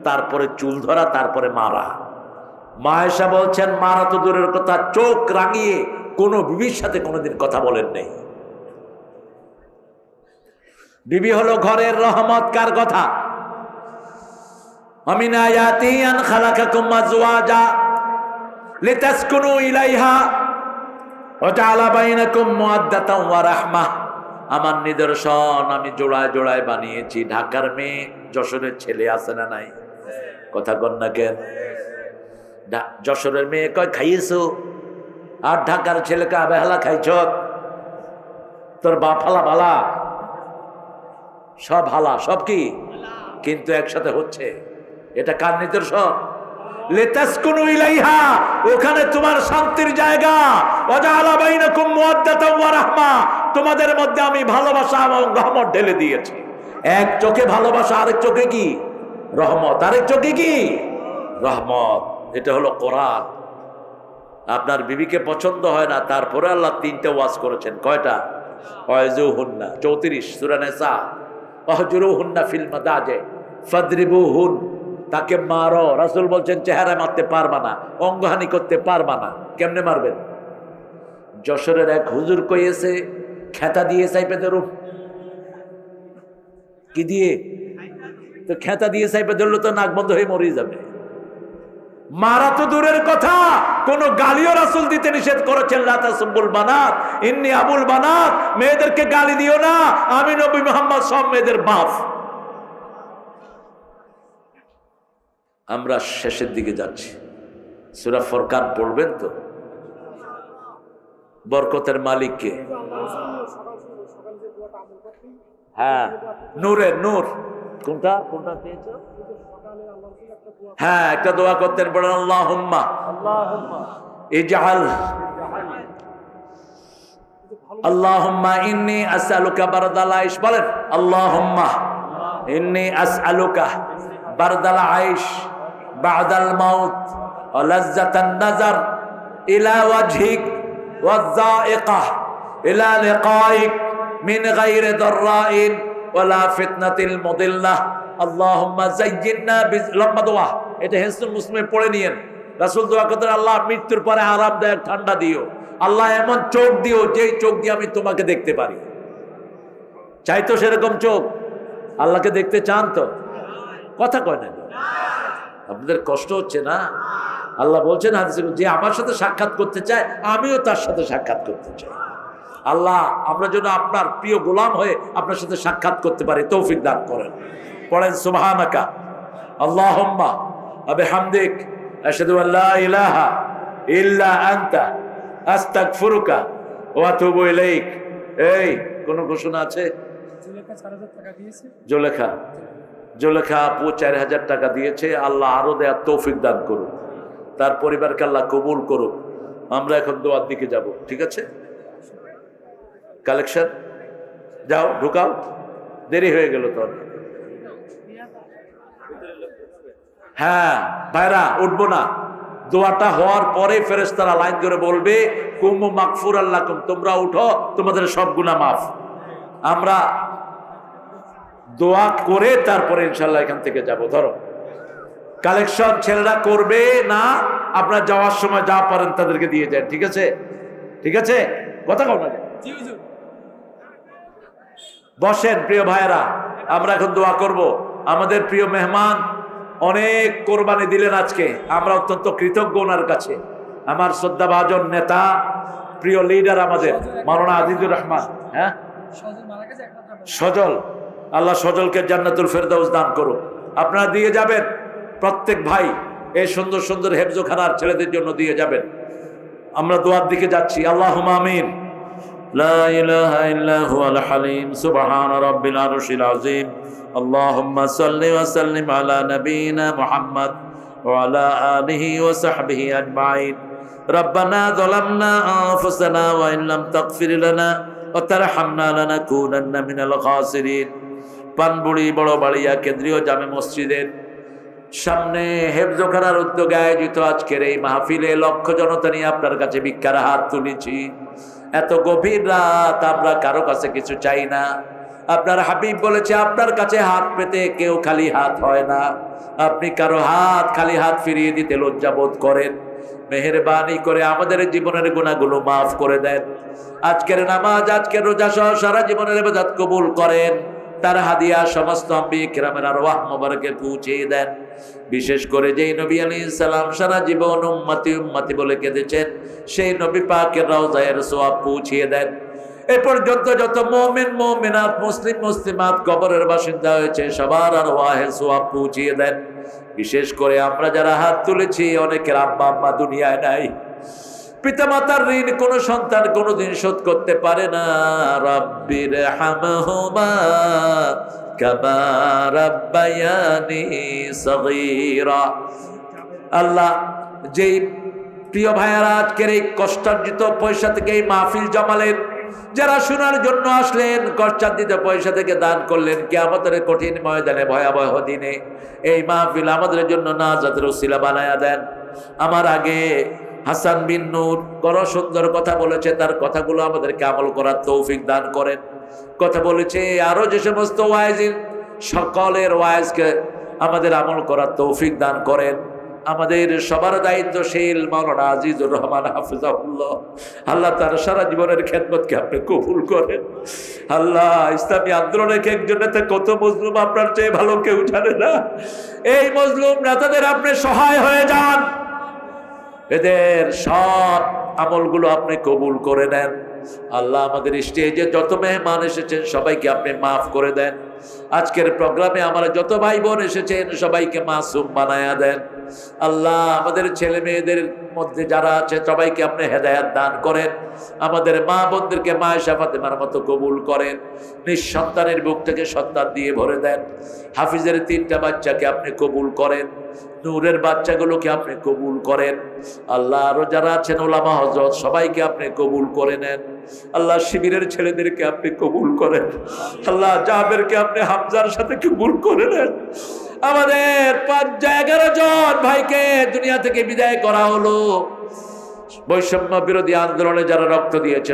তারপরে চুল ধরা, তারপরে মারা। মা আয়েশা বলছেন মারা তো দূরের কথা, চোখ রাঙিয়ে কোনো বিবির সাথে কোনোদিন কথা বলেন নেই। বিবি হলো ঘরের রহমত। কার কথা? আমিন আয়াতি আন খালাকাকুম আজওয়াজা লিতাসকুনু ইলাইহা ওয়া জাআলা বাইনাকুম মুওয়াদ্দাতান ওয়া রাহমাহ আমার নিদর্শন আমি জোড়ায় জোড়ায় বানিয়েছি। ঢাকার মেয়ে যশোরের ছেলে আছে না নাই? কথা কন না কেন? যশোরের মেয়ে কয় খাইয়েছো, আর ঢাকার ছেলেকে আবেহালা খাইছ। তোর বাপ হালা ভালা, সব হালা, সব কি কিন্তু একসাথে হচ্ছে। এটা কার নিদর্শন? লিতাসকুনু ইলাইহা, ওখানে তোমার শান্তির জায়গা। ওয়াজআলা বাইনাকুম মুওয়াদ্দাতাও ওয়া রাহমা, তোমাদের মধ্যে আমি ভালোবাসা এবং রহমত ঢেলে দিয়েছি। এক চোখে ভালোবাসা, আরেক চোখে কি রহমত, আরেক চোখে কি রহমত। এটা হলো কোরআন। আপনার বিবিকে পছন্দ হয় না, তারপরে আল্লাহ 3টা ওয়াজ করেছেন। কয়টা? ওয়াজুহুন্না 34 সূরা নিসা। ওয়াহজুরুহুন্না ফিল মাদাজি ফাদরিবুহুন, তাকে মারো। রাসূল বলছেন চেহারা মারতে পারবা না, অঙ্গহানি করতে পারবা না। কেমনে মারবেন? যশোরের এক হুজুর কইয়েছে খেতা দিয়ে চাইপে ধরুন। কি দিয়ে? তো খেতা দিয়ে চাইপে ধরলে তো নাক বন্ধ হয়ে মরে যাবে। মারা তো দূরের কথা, কোন গালিও রাসূল দিতে নিষেধ করেছেন। লা তাসুবুল বানাত ইন্নী আবুল বানাত, মেয়েদেরকে গালি দিও না, আমি নবী মুহাম্মদ সব মেয়েদের বাপ। আমরা শেষের দিকে যাচ্ছি। সূরা ফুরকান পড়বেন তো? বরকতের মালিক কে? হ্যাঁ, নূরের নূর। কোনটা কোনটা পেয়েছো? হ্যাঁ, একটা দোয়া করতেন, পড়েন আল্লাহুম্মা ইজআল আল্লাহুম্মা ইন্নী আসআলুকা বারদাল আইশ। বলেন আল্লাহুম্মা ইন্নী আসআলুকা বারদাল আইশ বাদাল মাউত ওয়া লাজ্জাতান নাজার ইলা ওয়াজহিক ওয়া যায়িকা ইলা লিকাইক মিন গায়রি দাররাইন ওয়ালা ফিতনাতিল মুদিল্লাহ আল্লাহুম্মা যায়্যিননা লম্বা দোয়া। এটা হিসনুল মুসলিমে পড়ে নিয়েন। রাসূল দোয়া করতেন, আল্লাহ মৃত্যুর পরে আরামদায়ক ঠান্ডা দিও। আল্লাহ এমন চোখ দিও যেই চোখ দিয়ে আমি তোমাকে দেখতে পারি। চাই তো সেরকম চোখ? আল্লাহকে দেখতে চান তো? কথা কয় না? আপনাদের কষ্ট হচ্ছে না? আল্লাহ বলছেন হাদিসে, যে আমার সাথে সাক্ষাৎ করতে চায় আমিও তার সাথে সাক্ষাৎ করতে চাই। আল্লাহ আমরা যেন আপনার প্রিয় গোলাম হয়ে আপনার সাথে সাক্ষাৎ করতে পারি, তৌফিক দান করেন। পড়েন সুবহানাকা আল্লাহুম্মা ওয়া বিহামদিক আশহাদু আল্লা ইলাহা ইল্লা আনতা আস্তাগফিরুকা ওয়া আতুবু ইলাইক। এই কোন ঘোষণা আছে? জুলেখা 4000 টাকা দিয়েছে। জুলেখা আপু 4000 টাকা দিয়েছে। আল্লাহ আরো দেয়ার তৌফিক দান করুন, তার পরিবারকে আল্লাহ কবুল করুন। আমরা এখন দোয়ার দিকে যাব, ঠিক আছে? কালেকশন যাও, ঢুকাও, দেরি হয়ে গেল তো। হ্যাঁ ভাইরা, উঠবো না। দোয়াটা হওয়ার পরে ফেরেশতারা লাইন ধরে বলবে কুমু মাগফুরাল লাকুম, তোমরা উঠো, তোমাদের সব গুনাহ মাফ। আমরা দোয়া করে তারপরে ইনশাআল্লাহ এখান থেকে যাব। ধরো কালেকশন ছেলেরা করবে না, আপনারা যাওয়ার সময় যা পারেন তাদেরকে দিয়ে যান, ঠিক আছে? ঠিক আছে, কথা কও না। বসেন প্রিয় ভাইয়েরা, আমরা এখন দোয়া করব। আমাদের প্রিয় মেহমান অনেক কোরবানি দিলেন আজকে, আমরা অত্যন্ত কৃতজ্ঞ ওনার কাছে। আমার শ্রদ্ধাভাজন নেতা, প্রিয় লিডার আমাদের মাওলানা আজিজুর রহমান। হ্যাঁ, সজল, আল্লাহ সজলকে জান্নাতুল ফেরদাউস দান করো। আপনারা দিয়ে যাবেন, প্রত্যেক ভাই এই সুন্দর সুন্দর হেফজোখানার ছেলেদের জন্য দিয়ে যাবেন। আমরা দোয়ার দিকে যাচ্ছি। আল্লাহুম্মা আমিন। লা ইলাহা ইল্লা হুয়াল হালিম সুবহান রাব্বিল আরশিল আযীম। আল্লাহুম্মা সাল্লি ওয়া সাল্লিম আলা নাবিয়িনা মুহাম্মদ ওয়া আলা আলিহি ওয়া সাহবিহি আজমাইন। রব্বানা যালামনা আনফুসানা ওয়া ইন লাম তাগফির লানা ওয়া তারহামনা লানাকুনান্না মিনাল খাসিরিন। পানবুড়ি বড় বাড়িয়া কেন্দ্রীয় জামে মসজিদের সামনে হেফজোখানার উদ্যোগে আয়োজিত আজকের এই মাহফিলে লক্ষ জনতা নিয়ে আপনার কাছে ভিক্ষার হাত তুলেছি। এত গভীর রাত, আমরা কারো কাছে কিছু চাই না। আপনার হাবিব বলেছে আপনার কাছে হাত পেতে কেউ খালি হাত হয় না। আপনি কারো হাত খালি হাত ফিরিয়ে দিতে লজ্জাবোধ করেন। মেহেরবানি করে আমাদের জীবনের গুনাহগুলো মাফ করে দেন। আজকের নামাজ, আজকের রোজা সহ সারা জীবনের ইবাদত কবুল করেন। তার হাদিয়া সমস্ত আম্বিয়া কিরামের আরওয়াহ মুবারকে পৌঁছে দেন। বিশেষ করে যেই নবী আলাইহিস সালাম সারা জীবন উম্মতি উম্মতি বলে কেঁদেছেন, সেই নবী পাকের রওজায়ের সওয়াব পৌঁছিয়ে দেন। এ পর্যন্ত যত মুমিন মুমিনাত মুসলিম মুসলিমাত কবরের বাসিন্দা হয়েছে সবার আর ওয়াহে সওয়াব পৌঁছিয়ে দেন। বিশেষ করে আমরা যারা হাত তুলেছি অনেকের আব্বা আম্মা দুনিয়ায় নাই, পিতামাতার ঋণ কোন সন্তান কোনদিন শোধ করতে পারে না। রাব্বির হামহুমা কামা রাব্বায়ানি সগীরা। আল্লাহ, যেই প্রিয় ভাইয়ারা আজকের এই কষ্টার্জিত পয়সা থেকে এই মাহফিল জমালেন, যারা শোনার জন্য আসলেন কষ্টার্জিত পয়সা থেকে দান করলেন, কিয়ামতের কঠিন ময়দানে ভয়াবহ দিনে এই মাহফিল আমাদের জন্য নাজাতের উসিলা বানায়া দেন। আমার আগে হাসান বিন নূর বড় সুন্দর কথা বলেছে, তার কথাগুলো আমাদেরকে আমল করার তৌফিক দান করেন। কথা বলেছে আরো যে সমস্ত ওয়াইজিন, সকলের ওয়াইজকে আমাদের আমল করার তৌফিক দান করেন। আমাদের সবার দায়িত্বশীল মাওলানা আজিজুর রহমান হাফিজাহুল্লাহ, আল্লাহ তার সারা জীবনের খেদমতকে আপনি কবুল করেন। আল্লাহ, ইসলামী আন্দোলনের একজন নেতা কত মজলুম, আপনার চেয়ে ভালো কেউ জানে না। এই মজলুম নেতাদের আপনি সহায় হয়ে যান, এদের সব আমলগুলো আপনি কবুল করে নেন। আল্লাহ, আমাদের স্টেজে যত মেহমান এসেছেন সবাইকে আপনি মাফ করে দেন। আজকের প্রোগ্রামে আমরা যত ভাই বোন এসেছেন সবাইকে মাসুম বানায়া দেন। আল্লাহ, আমাদের ছেলে মেয়েদের মধ্যে যারা আছে সবাইকে আপনি হেদায়েত দান করেন। আমাদের মা বোনদেরকে মায়েশা ফাতেমার মতো কবুল করেন। নিঃসন্তানের বুক থেকে সন্তান দিয়ে ভরে দেন। হাফিজের 3টা বাচ্চাকে আপনি কবুল করেন। নূরের বাচ্চাগুলোকে আপনি কবুল করেন। আল্লাহ, আরো যারা আছেন ওলামা হযরত সবাইকে আপনি কবুল করে নেন। আল্লাহ, শিবিরের ছেলেদেরকে আপনি কবুল করেন। আল্লাহ, জাবেরকে আপনি হামজার সাথে কবুল করে নেন। আমাদের 5-11 জন ভাইকে দুনিয়া থেকে বিদায় করা হলো। বৈষম্য বিরোধী আন্দোলনে যারা রক্ত দিয়েছে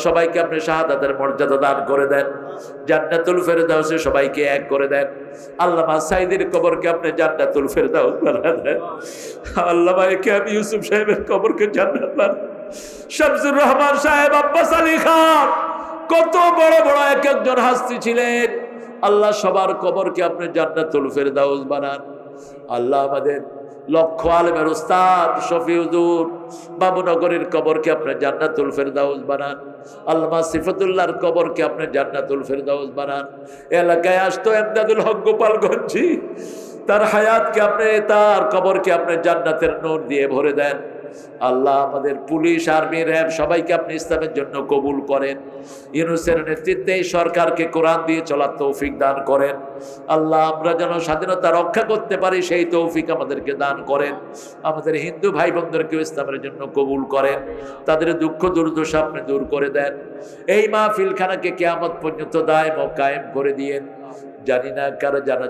সবাইকে আপনি শাহাদাতের মর্যাদা দান করে দেন। জান্নাতুল ফেরদাউসে সবাইকে এক করে দেন। আল্লামা সাইদির কবরকে আপনি জান্নাতুল ফেরদাউস বানায় দেন। আল্লামা কেএম ইউসুফ সাহেবের কবরকে জান্নাত বানান। শামসুর রহমান সাহেব, আব্বাস আলী খান, কত বড় বড় এক একজন হাস্তি ছিলেন। আল্লাহ, সবার কবরকে আপনি জান্নাতুল ফেরদাউস বানান। আল্লাহ, আমাদের লক্ষ আলেমের উস্তাদ শফি হুজুর বাবুনগরের কবরকে আপনি জান্নাতুল ফেরদাউস বানান। আল্লামা সিফাতুল্লাহর কবরকে আপনি জান্নাতুল ফেরদাউস বানান। এলাকায় আসতো এমদাদুল হক গোপালগঞ্জি, তার হায়াতকে আপনি, তার কবরকে আপনি জান্নাতের নূর দিয়ে ভরে দেন। আল্লাহ, আমাদের পুলিশ আর্মি র্যাব সবাইকে আপনি ইসলামের জন্য কবুল করেন। ইউনূসের নেতৃত্বে এই সরকারকে কোরআন দিয়ে চলার তৌফিক দান করেন। আল্লাহ, আমরা যেন স্বাধীনতা রক্ষা করতে পারি সেই তৌফিক আমাদেরকে দান করেন। আমাদের হিন্দু ভাই বোনদেরকেও ইসলামের জন্য কবুল করেন। তাদের দুঃখ দুর্দশা আপনি দূর করে দেন। এই মাহফিলখানাকে কিয়ামত পর্যন্ত দায়েম ও কায়েম করে দিয়েন। জানি না কারো জানাজা